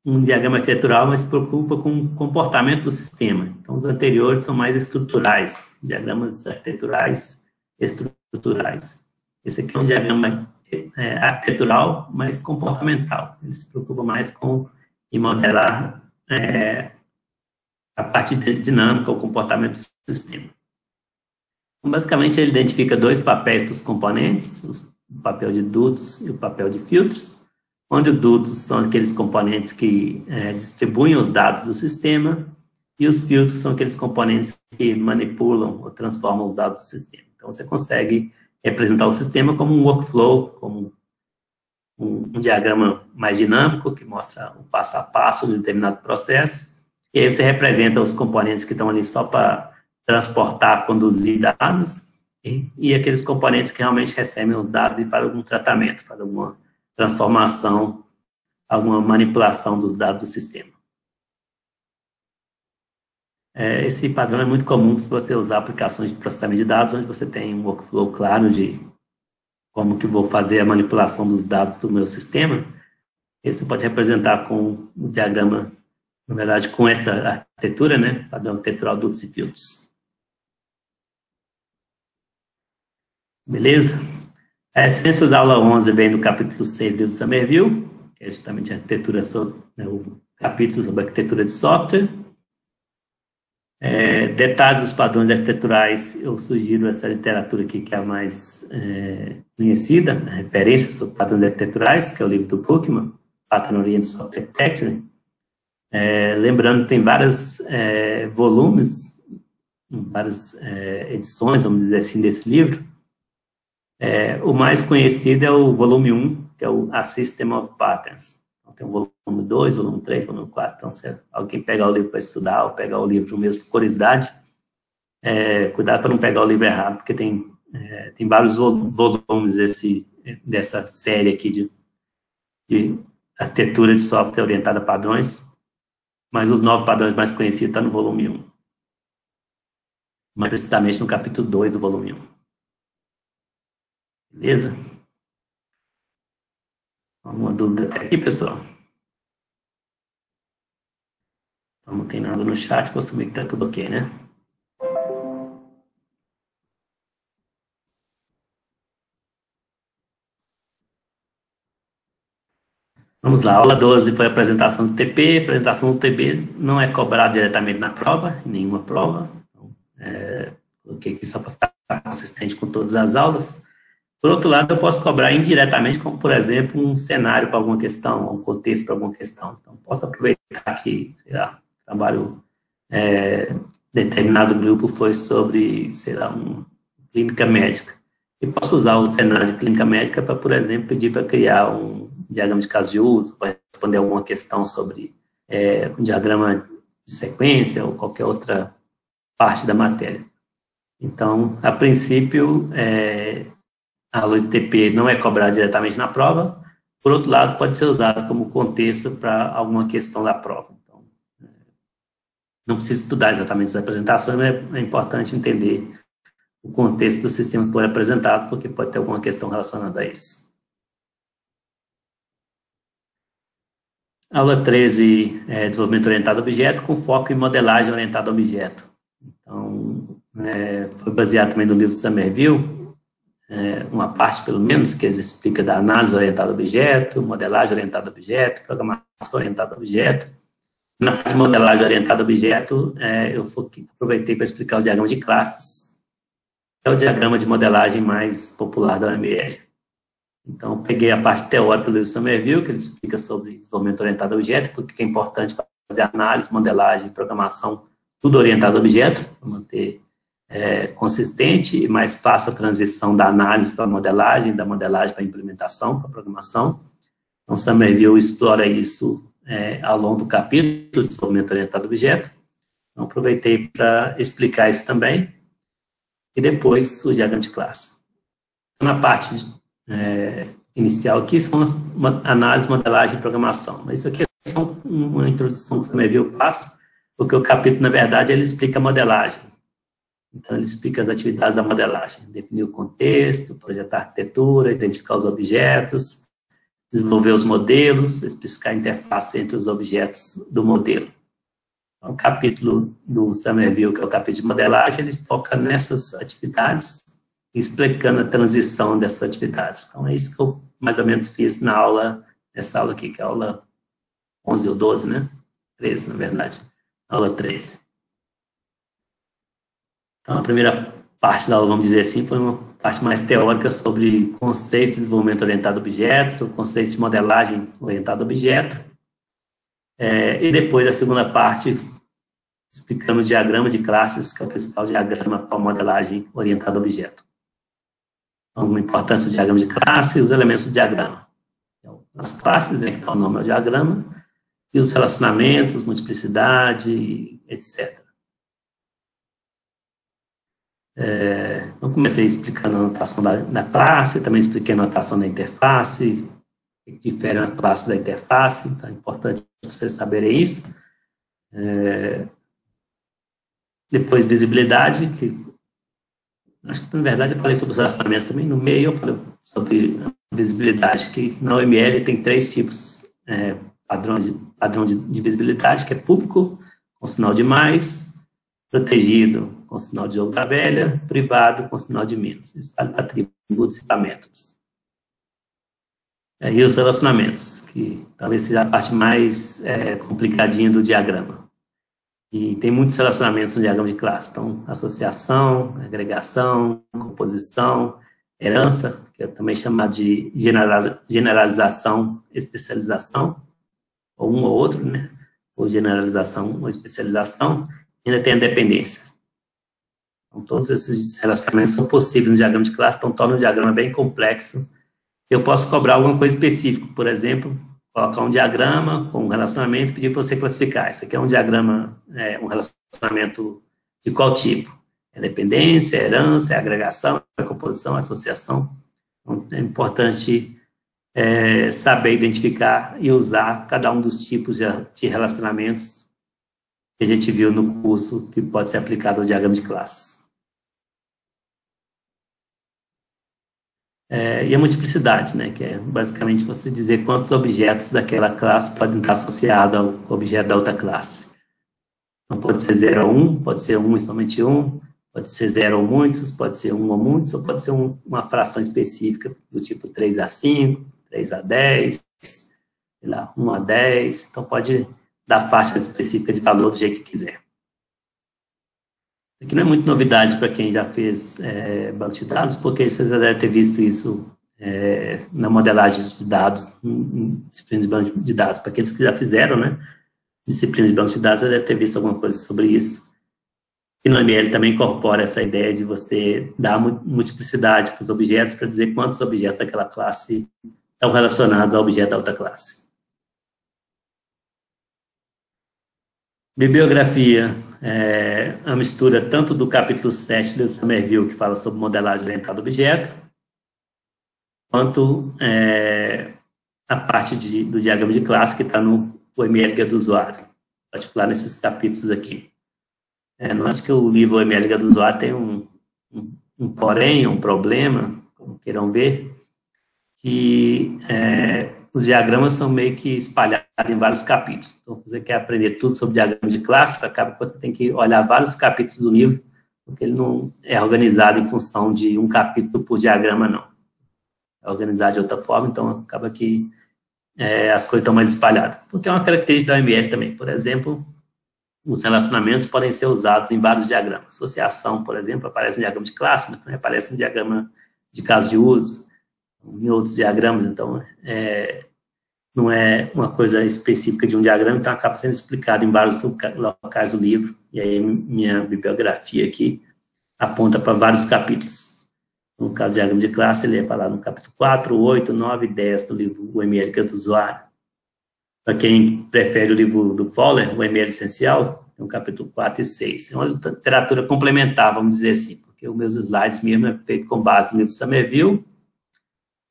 um diagrama arquitetural, mas se preocupa com o comportamento do sistema. Então, os anteriores são mais estruturais, diagramas arquiteturais estruturais. Esse aqui é um diagrama arquitetural, mas comportamental. Ele se preocupa mais em modelar a parte dinâmica, o comportamento do sistema. Então, basicamente, ele identifica 2 papéis para os componentes, o papel de dutos e o papel de filtros, onde os dutos são aqueles componentes que distribuem os dados do sistema, e os filtros são aqueles componentes que manipulam ou transformam os dados do sistema. Então, você consegue representar o sistema como um workflow, como um diagrama mais dinâmico, que mostra o passo a passo de um determinado processo, e aí você representa os componentes que estão ali só para transportar, conduzir dados, e aqueles componentes que realmente recebem os dados e fazem algum tratamento, fazem alguma transformação, alguma manipulação dos dados do sistema. Esse padrão é muito comum se você usar aplicações de processamento de dados, onde você tem um workflow claro de como que vou fazer a manipulação dos dados do meu sistema. E você pode representar com o diagrama, na verdade, com essa arquitetura, né? Padrão arquitetural dutos e filtros. Beleza? A essência da aula 11 vem do capítulo 6 do Somerville, que é justamente a arquitetura, o capítulo sobre a arquitetura de software. Detalhes dos padrões arquiteturais, eu sugiro essa literatura aqui, que é a mais conhecida, a referência sobre padrões arquiteturais, que é o livro do Bookman, Pattern Oriented Software Architecture. Lembrando que tem vários volumes, várias edições, vamos dizer assim, desse livro. O mais conhecido é o volume 1, que é o A System of Patterns. Então, tem o volume 2, volume 3, volume 4. Então, se alguém pegar o livro para estudar, ou pegar o livro mesmo por curiosidade, cuidado para não pegar o livro errado, porque tem vários volumes dessa série aqui de arquitetura de software orientada a padrões, mas os 9 padrões mais conhecidos estão no volume 1. Mais precisamente no capítulo 2 do volume 1. Beleza? Alguma dúvida até aqui, pessoal? Então, não tem nada no chat, vou assumir que está tudo ok, né? Vamos lá, aula 12 foi a apresentação do TP. A apresentação do TP não é cobrada diretamente na prova, em nenhuma prova. Então, coloquei aqui só para ficar consistente com todas as aulas. Por outro lado, eu posso cobrar indiretamente, como, por exemplo, um cenário para alguma questão, um contexto para alguma questão. Então, posso aproveitar que, sei lá, trabalho determinado grupo foi sobre, sei lá, clínica médica. E posso usar o cenário de clínica médica para, por exemplo, pedir para criar um diagrama de caso de uso, para responder alguma questão sobre um diagrama de sequência ou qualquer outra parte da matéria. Então, a princípio, a aula de TP não é cobrada diretamente na prova, por outro lado, pode ser usado como contexto para alguma questão da prova. Então, não precisa estudar exatamente as apresentações, mas é importante entender o contexto do sistema que foi apresentado, porque pode ter alguma questão relacionada a isso. Aula 13 é desenvolvimento orientado a objeto, com foco em modelagem orientada a objeto. Então, foi baseado também no livro Somerville, uma parte, pelo menos, que ele explica da análise orientada a objeto, modelagem orientada a objeto, programação orientada a objeto. Na parte de modelagem orientada a objeto, eu aproveitei para explicar o diagrama de classes, que é o diagrama de modelagem mais popular da UML. Então, peguei a parte teórica do livro Somerville, que ele explica sobre desenvolvimento orientado a objeto, porque é importante fazer análise, modelagem, programação, tudo orientado a objeto, para manter consistente e mais fácil a transição da análise para a modelagem, da modelagem para a implementação, para a programação. Então, Somerville explora isso ao longo do capítulo de desenvolvimento orientado a objeto. Então, aproveitei para explicar isso também. E depois o diagrama de classe. Na parte inicial aqui são análise, modelagem e programação. Mas isso aqui é só uma introdução que também eu faço, porque o capítulo, na verdade, ele explica a modelagem. Então, ele explica as atividades da modelagem. Definir o contexto, projetar a arquitetura, identificar os objetos, desenvolver os modelos, especificar a interface entre os objetos do modelo. O capítulo do Somerville, que é o capítulo de modelagem, ele foca nessas atividades, explicando a transição dessas atividades. Então, é isso que eu mais ou menos fiz na aula, nessa aula aqui, que é a aula 11 ou 12, né? 13, na verdade. Aula 13. Então, a primeira parte da aula, vamos dizer assim, foi uma parte mais teórica sobre conceitos de desenvolvimento orientado a objetos, o conceito de modelagem orientada a objeto. E depois, a segunda parte, explicando o diagrama de classes, que é o principal diagrama para a modelagem orientada a objeto. Então, a importância do diagrama de classe e os elementos do diagrama. Então, as classes, que está o nome ao diagrama, e os relacionamentos, multiplicidade, etc. Eu comecei explicando a notação da classe, também expliquei a notação da interface, que difere uma classe da interface, então é importante vocês saberem isso. Depois, visibilidade, que acho que, na verdade, eu falei sobre os relacionamentos também. No meio, eu falei sobre a visibilidade, que na OML tem 3 tipos padrão de visibilidade, que é público, com sinal de mais, protegido, com sinal de jogo da velha, privado, com sinal de menos. Isso vale para atributos e para métodos. E os relacionamentos, que talvez seja a parte mais complicadinha do diagrama. E tem muitos relacionamentos no diagrama de classe. Então, associação, agregação, composição, herança, que é também chamado de generalização, especialização, ou um ou outro, né? Ou generalização ou especialização, ainda tem a dependência. Então, todos esses relacionamentos são possíveis no diagrama de classe, então torna o diagrama bem complexo. Eu posso cobrar alguma coisa específica, por exemplo, colocar um diagrama com um relacionamento e pedir para você classificar. Isso aqui é um diagrama, um relacionamento de qual tipo? É dependência, é herança, é agregação, é composição, é associação. Então, é importante saber identificar e usar cada um dos tipos de relacionamentos que a gente viu no curso que pode ser aplicado ao diagrama de classe. E a multiplicidade, né, que é basicamente você dizer quantos objetos daquela classe podem estar associados ao objeto da outra classe. Então, pode ser 0 ou 1, pode ser 1 e somente 1, pode ser 0 ou muitos, pode ser 1 ou muitos, ou pode ser uma fração específica do tipo 3 a 5, 3 a 10, sei lá, 1 a 10, então pode dar faixa específica de valor do jeito que quiser. Aqui não é muito novidade para quem já fez banco de dados, porque vocês já devem ter visto isso na modelagem de dados, em disciplina de banco de dados. Para aqueles que já fizeram, né, disciplina de banco de dados, já devem ter visto alguma coisa sobre isso. E no ML também incorpora essa ideia de você dar multiplicidade para os objetos para dizer quantos objetos daquela classe estão relacionados ao objeto da outra classe. Bibliografia é uma mistura tanto do capítulo 7 do Somerville, que fala sobre modelagem orientada a objeto, quanto a parte do diagrama de classe que está no OML Guia do Usuário, em particular nesses capítulos aqui. Note que o livro OML Guia do Usuário tem um porém, um problema, como queiram ver, que os diagramas são meio que espalhados em vários capítulos. Então, se você quer aprender tudo sobre diagrama de classe, acaba que você tem que olhar vários capítulos do livro, porque ele não é organizado em função de um capítulo por diagrama, não. É organizado de outra forma, então acaba que as coisas estão mais espalhadas. Porque é uma característica da OML também. Por exemplo, os relacionamentos podem ser usados em vários diagramas. Associação, por exemplo, aparece no diagrama de classe, mas também aparece no diagrama de caso de uso, em outros diagramas, então não é uma coisa específica de um diagrama, então acaba sendo explicado em vários locais do livro, e aí minha bibliografia aqui aponta para vários capítulos. No caso do diagrama de classe, ele é falado no capítulo 4, 8, 9 e 10 do livro O ML Guia do Usuário. Para quem prefere o livro do Fowler, O ML Essencial, tem o capítulo 4 e 6. É uma literatura complementar, vamos dizer assim, porque os meus slides mesmo é feito com base no livro Somerville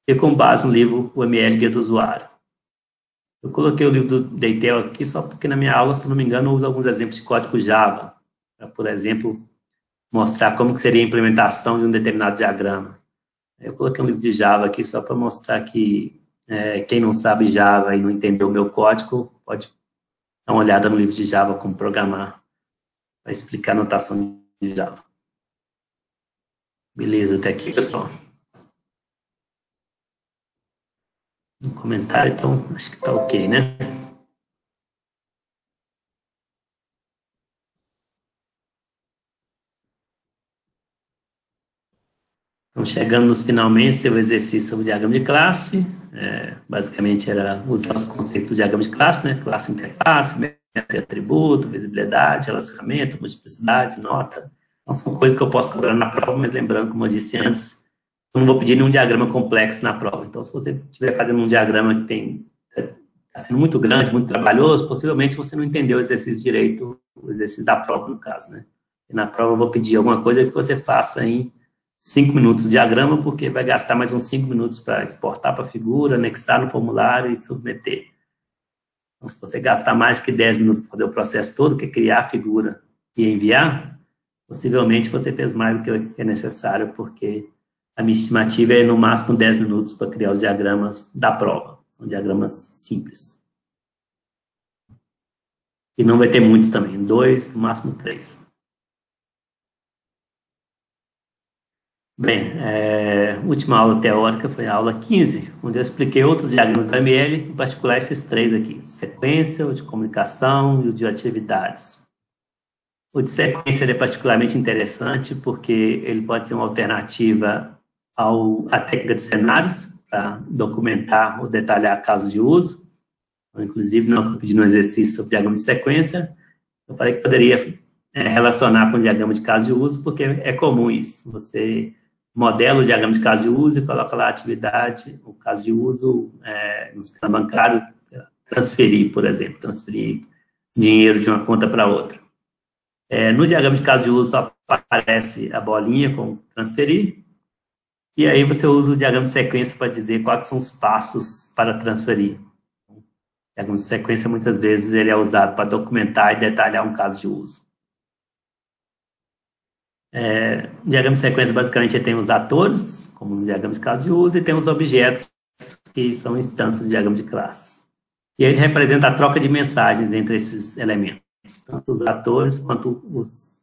e com base no livro O ML Guia do Usuário. Eu coloquei o livro do Deitel aqui só porque na minha aula, se não me engano, eu uso alguns exemplos de código Java, para, por exemplo, mostrar como que seria a implementação de um determinado diagrama. Eu coloquei um livro de Java aqui só para mostrar que quem não sabe Java e não entendeu o meu código, pode dar uma olhada no livro de Java, como programar, para explicar a notação de Java. Beleza, até aqui, pessoal. Um comentário, então, acho que está ok, né? Então, chegando nos finalmente, teve o exercício sobre o diagrama de classe. Basicamente, era usar os conceitos do diagrama de classe, né? Classe, interface, método, atributo, visibilidade, relacionamento, multiplicidade, nota. Então, são coisas que eu posso cobrar na prova, mas lembrando, como eu disse antes, eu não vou pedir nenhum diagrama complexo na prova. Então, se você estiver fazendo um diagrama que está sendo muito grande, muito trabalhoso, possivelmente você não entendeu o exercício direito, o exercício da prova, no caso, né? E na prova eu vou pedir alguma coisa que você faça em 5 minutos de diagrama, porque vai gastar mais uns 5 minutos para exportar para a figura, anexar no formulário e submeter. Então, se você gastar mais que 10 minutos para fazer o processo todo, que é criar a figura e enviar, possivelmente você fez mais do que é necessário, porque a minha estimativa é no máximo 10 minutos para criar os diagramas da prova. São diagramas simples. E não vai ter muitos também, 2, no máximo 3. Bem, última aula teórica foi a aula 15, onde eu expliquei outros diagramas da ML, em particular esses 3 aqui, sequência, o de comunicação e o de atividades. O de sequência é particularmente interessante porque ele pode ser uma alternativa à técnica de cenários, para documentar ou detalhar casos de uso. Então, inclusive, não eu pedi no exercício sobre diagrama de sequência, eu falei que poderia relacionar com o diagrama de caso de uso, porque é comum isso. Você modela o diagrama de caso de uso e coloca lá a atividade, o caso de uso no sistema bancário, transferir, por exemplo, transferir dinheiro de uma conta para outra. No diagrama de caso de uso só aparece a bolinha com transferir, e aí você usa o diagrama de sequência para dizer quais são os passos para transferir. O diagrama de sequência, muitas vezes, ele é usado para documentar e detalhar um caso de uso. O diagrama de sequência, basicamente, tem os atores, como no diagrama de caso de uso, e tem os objetos, que são instâncias do diagrama de classe. E aí ele representa a troca de mensagens entre esses elementos, tanto os atores quanto os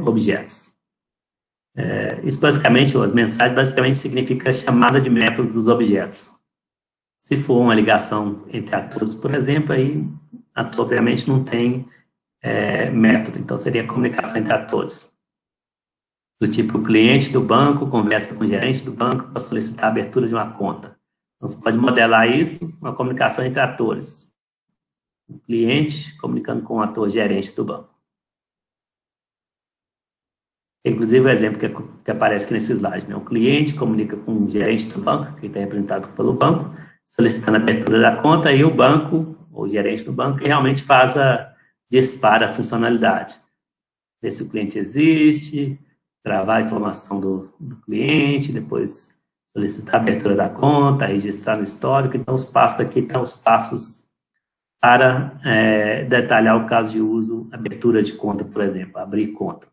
objetos. Isso, basicamente, as mensagens, basicamente, significa a chamada de métodos dos objetos. Se for uma ligação entre atores, por exemplo, aí, obviamente, não tem método, então seria comunicação entre atores. Do tipo, o cliente do banco conversa com o gerente do banco para solicitar a abertura de uma conta. Então, você pode modelar isso, uma comunicação entre atores. O cliente comunicando com o ator gerente do banco. Inclusive o exemplo que aparece aqui nesse slide, né? O cliente comunica com o gerente do banco, que está representado pelo banco, solicitando a abertura da conta, e o banco, ou o gerente do banco, realmente dispara a funcionalidade. Ver se o cliente existe, gravar a informação do cliente, depois solicitar a abertura da conta, registrar no histórico. Então, os passos aqui estão os passos para detalhar o caso de uso, abertura de conta, por exemplo, abrir conta.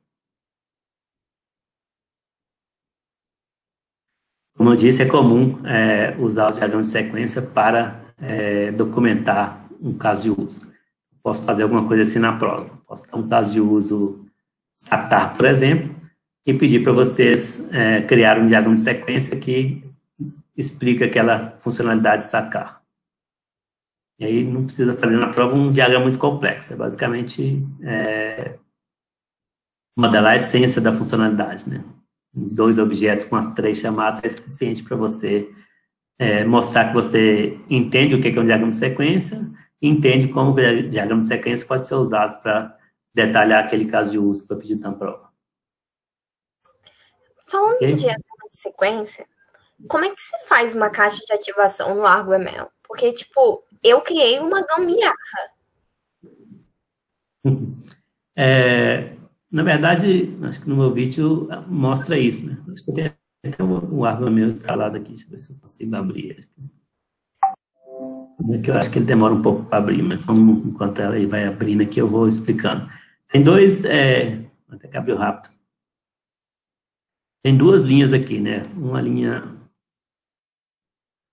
Como eu disse, é comum usar o diagrama de sequência para documentar um caso de uso. Posso fazer alguma coisa assim na prova. Posso dar um caso de uso SATAR, por exemplo, e pedir para vocês criar um diagrama de sequência que explica aquela funcionalidade SATAR. E aí não precisa fazer na prova um diagrama muito complexo. É basicamente modelar a essência da funcionalidade, né? Os 2 objetos com as 3 chamadas é suficiente para você mostrar que você entende o que é um diagrama de sequência e entende como o diagrama de sequência pode ser usado para detalhar aquele caso de uso que foi pedido na prova. Falando de diagrama de sequência, como é que você faz uma caixa de ativação no ArgoML? Porque, tipo, eu criei uma gambiarra. Na verdade, acho que no meu vídeo mostra isso, né? Acho que tem até o ArgoML instalado aqui, deixa eu ver se eu consigo abrir ele. Que eu acho que ele demora um pouco para abrir, mas enquanto ela vai abrindo aqui, eu vou explicando. Tem dois, até que abriu rápido. Tem 2 linhas aqui, né? Uma linha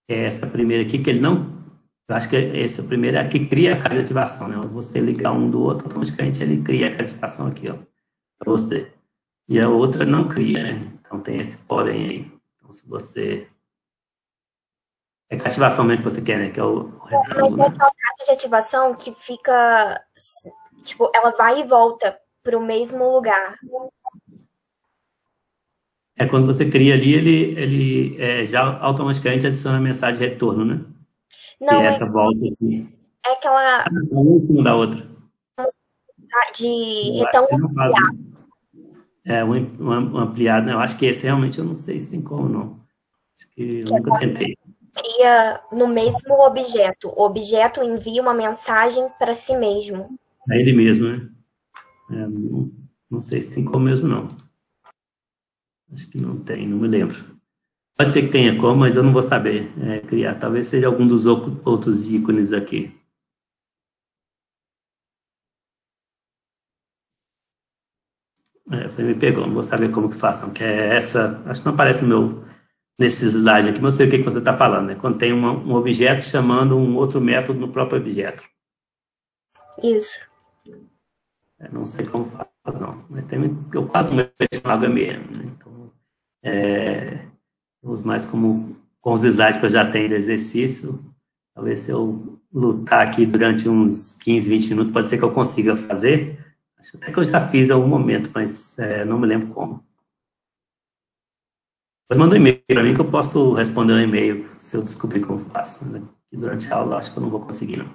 é essa primeira aqui, que ele não... Eu acho que essa primeira é a que cria a caixa de ativação, né? Você ligar um do outro, automaticamente ele cria a caixa de ativação aqui, ó, para você. E a outra não cria, né? Então tem esse porém aí. Então, se você... É a ativação mesmo que você quer, né? Que é o retângulo, mas é aquela caixa de ativação que fica... Tipo, ela vai e volta para o mesmo lugar. Quando você cria ali, ele já automaticamente adiciona a mensagem de retorno, né? Não, e essa volta aqui. É aquela... Um da outra. De retângulo. retângulo. Um ampliado, né? Eu acho que esse realmente eu não sei se tem como, não. Acho que eu nunca tentei. Cria no mesmo objeto. O objeto envia uma mensagem para si mesmo. É ele mesmo, né? Não sei se tem como mesmo, não. Acho que não tem, não me lembro. Pode ser que tenha como, mas eu não vou saber criar. Talvez seja algum dos outros ícones aqui. Você me pegou, não vou saber como que façam. Que é essa, acho que não aparece nesse slide aqui, mas eu sei o que você está falando, né? Quando tem um objeto chamando um outro método no próprio objeto. Isso. Não sei como faz, não. Mas eu quase não mexo no HTML, né? Então, eu uso mais com os slides que eu já tenho de exercício. Talvez se eu lutar aqui durante uns 15, 20 minutos, pode ser que eu consiga fazer. Acho até que eu já fiz em algum momento, mas não me lembro como. Depois manda um e-mail para mim que eu posso responder um e-mail se eu descobrir como faço. Né? E durante a aula acho que eu não vou conseguir, não.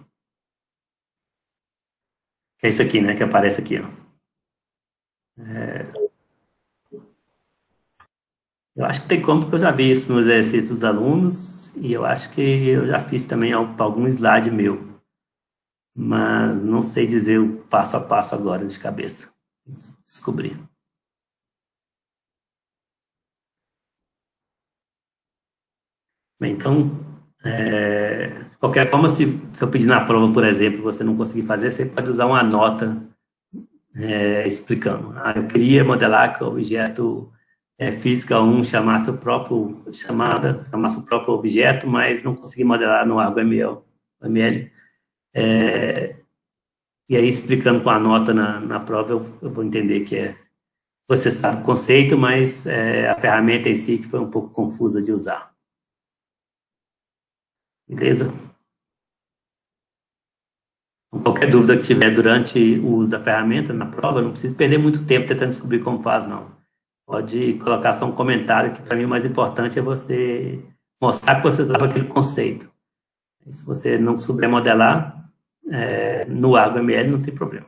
É isso aqui, né? Que aparece aqui, ó. Eu acho que tem como, porque eu já vi isso nos exercícios dos alunos e eu acho que eu já fiz também algum slide meu. Mas não sei dizer o passo a passo agora de cabeça. Descobrir. Bem, então, de qualquer forma, se eu pedir na prova, por exemplo, e você não conseguir fazer, você pode usar uma nota explicando. Eu queria modelar que o objeto física 1 chamasse o próprio objeto, mas não consegui modelar no ArgoML. E aí, explicando com a nota na prova, eu vou entender que você sabe o conceito, mas a ferramenta em si que foi um pouco confusa de usar. Beleza? Qualquer dúvida que tiver durante o uso da ferramenta na prova, não precisa perder muito tempo tentando descobrir como faz, não. Pode colocar só um comentário, que para mim o mais importante é você mostrar que você sabe aquele conceito. E se você não souber modelar, no ArgoML não tem problema.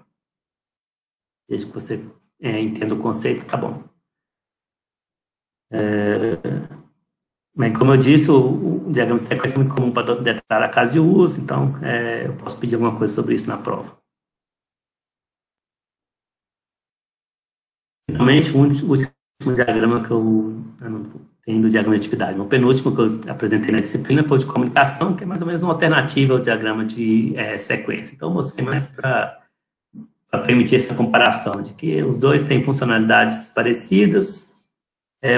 Desde que você entenda o conceito, tá bom. Mas, como eu disse, o diagrama de sequência é muito comum para detalhar a casa de uso, então eu posso pedir alguma coisa sobre isso na prova. Finalmente, o último diagrama que eu não tenho do diagrama de atividade. O penúltimo que eu apresentei na disciplina foi o de comunicação, que é mais ou menos uma alternativa ao diagrama de sequência. Então, eu mostrei mais para permitir essa comparação, de que os dois têm funcionalidades parecidas,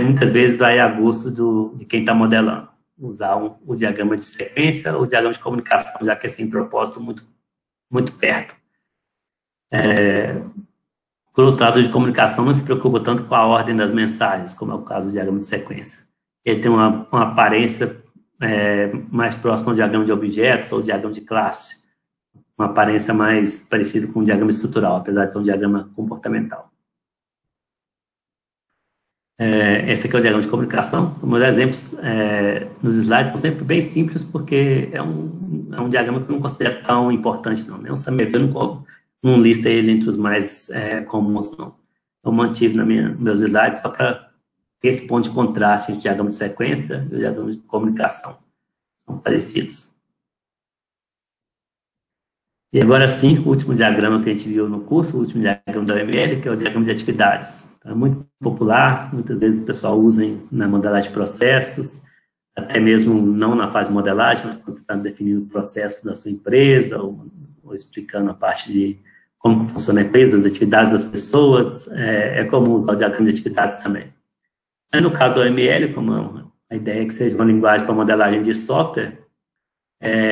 muitas vezes vai a gosto de quem está modelando, usar o diagrama de sequência ou o diagrama de comunicação, já que eles têm propósito muito perto. Por outro lado, o de comunicação não se preocupa tanto com a ordem das mensagens, como é o caso do diagrama de sequência. Ele tem uma aparência mais próxima ao diagrama de objetos ou diagrama de classe, uma aparência mais parecida com o diagrama estrutural, apesar de ser um diagrama comportamental. Esse aqui é o diagrama de comunicação. Os meus exemplos nos slides são sempre bem simples, porque é um diagrama que eu não considero tão importante, não. O Somerville não lista ele entre os mais comuns, não. Eu mantive nos meus slides só para ter esse ponto de contraste entre o diagrama de sequência e o diagrama de comunicação. São parecidos. E agora sim, o último diagrama que a gente viu no curso, o último diagrama da OML, que é o diagrama de atividades. É muito popular, muitas vezes o pessoal usa na modelagem de processos, até mesmo não na fase de modelagem, mas quando você está definindo o processo da sua empresa, ou explicando a parte de como funciona a empresa, as atividades das pessoas, é comum usar o diagrama de atividades também. Mas no caso do OML, como a ideia é que seja uma linguagem para modelagem de software,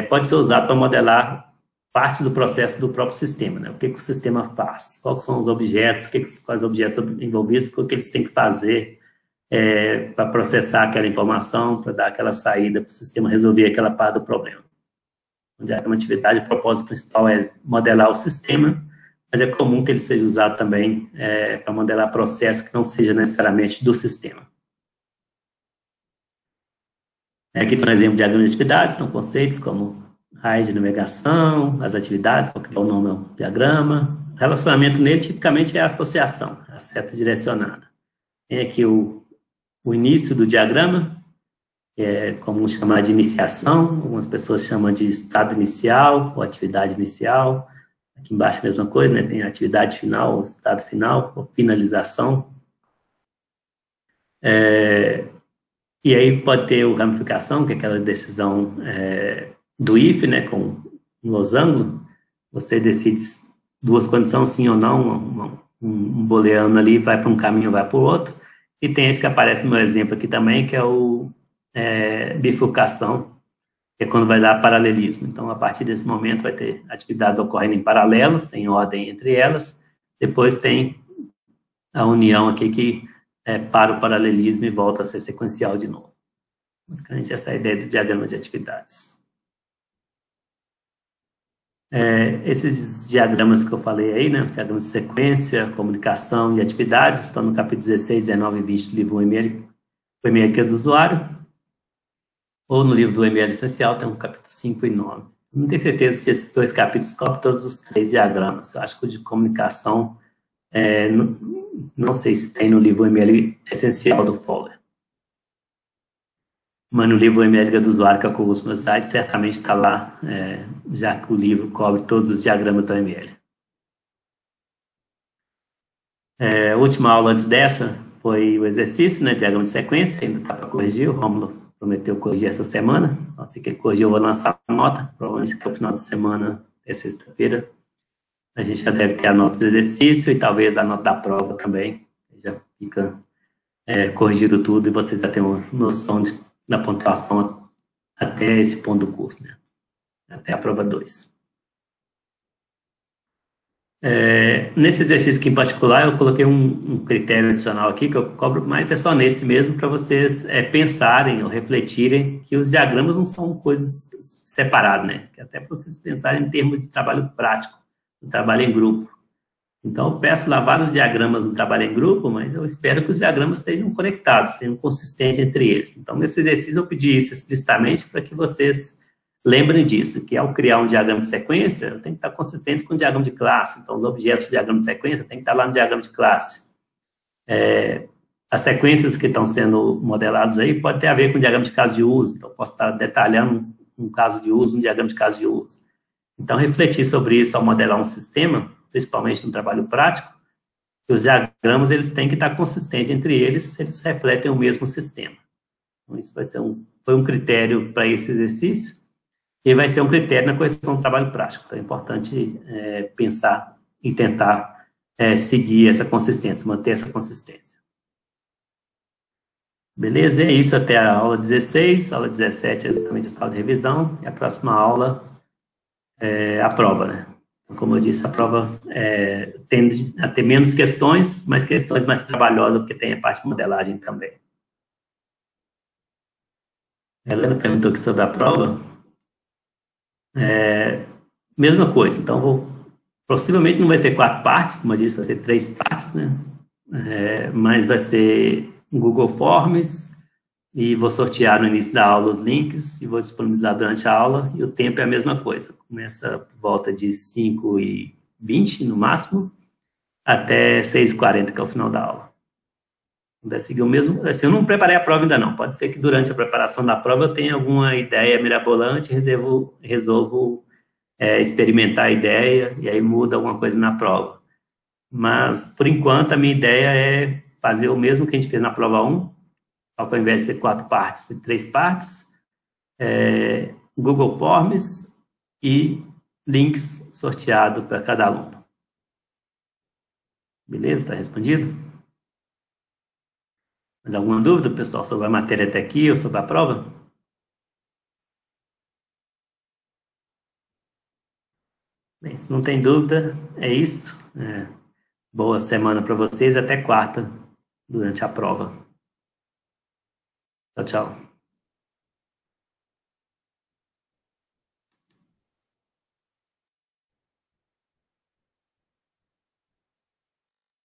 pode ser usado para modelar parte do processo do próprio sistema, né? O que o sistema faz, quais são os objetos, quais objetos envolvidos, o que eles têm que fazer para processar aquela informação, para dar aquela saída para o sistema resolver aquela parte do problema. O diagrama de atividade, o propósito principal é modelar o sistema, mas é comum que ele seja usado também para modelar processos que não seja necessariamente do sistema. Aqui tem um exemplo de diagrama de atividades, então conceitos como raio de navegação, as atividades, qual que é o nome do diagrama. O relacionamento nele, tipicamente, é a associação, a seta direcionada. Tem aqui o início do diagrama, que é comum chamar de iniciação, algumas pessoas chamam de estado inicial, ou atividade inicial. Aqui embaixo a mesma coisa, né? Tem a atividade final, o estado final, ou finalização. E aí pode ter o ramificação, que é aquela decisão do if, né, com um losango. Você decide duas condições, sim ou não, um booleano ali vai para um caminho, vai para o outro. E tem esse que aparece no meu exemplo aqui também, que é o bifurcação, que é quando vai dar paralelismo. Então, a partir desse momento, vai ter atividades ocorrendo em paralelo, sem ordem entre elas. Depois tem a união aqui que para o paralelismo e volta a ser sequencial de novo. Basicamente, essa é a ideia do diagrama de atividades. Esses diagramas que eu falei aí, né, diagrama de sequência, comunicação e atividades, estão no capítulo 16, 19 e 20 do livro o e-mail que é do usuário, ou no livro do e-mail essencial, tem um capítulo 5 e 9. Não tenho certeza se esses dois capítulos cobrem todos os 3 diagramas. Eu acho que o de comunicação, não sei se tem no livro o e-mail essencial do Fowler. Mas no livro ML do usuário, que é o curso dos meus sites, certamente está lá, já que o livro cobre todos os diagramas da ML. A última aula antes dessa foi o exercício, né, diagrama de sequência, ainda está para corrigir, o Rômulo prometeu corrigir essa semana, assim que ele corrigir eu vou lançar a nota, provavelmente até o final da semana, sexta-feira, a gente já deve ter a nota do exercício e talvez a nota da prova também, já fica corrigido tudo e você já tem uma noção da pontuação até esse ponto do curso, né? Até a prova 2. Nesse exercício aqui em particular, eu coloquei um critério adicional aqui, que eu cobro mais, é só nesse mesmo, para vocês pensarem ou refletirem que os diagramas não são coisas separadas, né? Que até para vocês pensarem em termos de trabalho prático, de trabalho em grupo. Então, eu peço lá vários diagramas no trabalho em grupo, mas eu espero que os diagramas estejam conectados, sejam consistentes entre eles. Então, nesse exercício, eu pedi isso explicitamente para que vocês lembrem disso, que ao criar um diagrama de sequência, eu tenho que estar consistente com o diagrama de classe. Então, os objetos do diagrama de sequência têm que estar lá no diagrama de classe. as sequências que estão sendo modeladas aí pode ter a ver com o diagrama de caso de uso, então posso estar detalhando um caso de uso, um diagrama de caso de uso. Então, refletir sobre isso ao modelar um sistema, principalmente no trabalho prático, que os diagramas eles têm que estar consistentes entre eles se eles refletem o mesmo sistema. Então, isso vai ser foi um critério para esse exercício e vai ser um critério na questão do trabalho prático. Então, é importante pensar e tentar seguir essa consistência, manter essa consistência. Beleza? É isso até a aula 16. A aula 17 é justamente a sala de revisão. E a próxima aula é a prova, né? Então, como eu disse, a prova tende a ter menos questões, mas questões mais trabalhosas, porque tem a parte de modelagem também. A Helena perguntou aqui sobre a prova. Mesma coisa. Então, possivelmente não vai ser 4 partes, como eu disse, vai ser 3 partes, né? Mas vai ser Google Forms, e vou sortear no início da aula os links e vou disponibilizar durante a aula, e o tempo é a mesma coisa, começa por volta de 5h20 no máximo, até 6h40, que é o final da aula. Vai seguir o mesmo, assim, eu não preparei a prova ainda não, pode ser que durante a preparação da prova eu tenha alguma ideia mirabolante, resolvo experimentar a ideia, e aí muda alguma coisa na prova. Mas, por enquanto, a minha ideia é fazer o mesmo que a gente fez na prova 1, ao invés de ser 4 partes, ser 3 partes, Google Forms e links sorteados para cada aluno. Beleza? Está respondido? Mais alguma dúvida, pessoal, sobre a matéria até aqui ou sobre a prova? Bem, se não tem dúvida, é isso. Boa semana para vocês, até quarta, durante a prova. Tchau, tchau.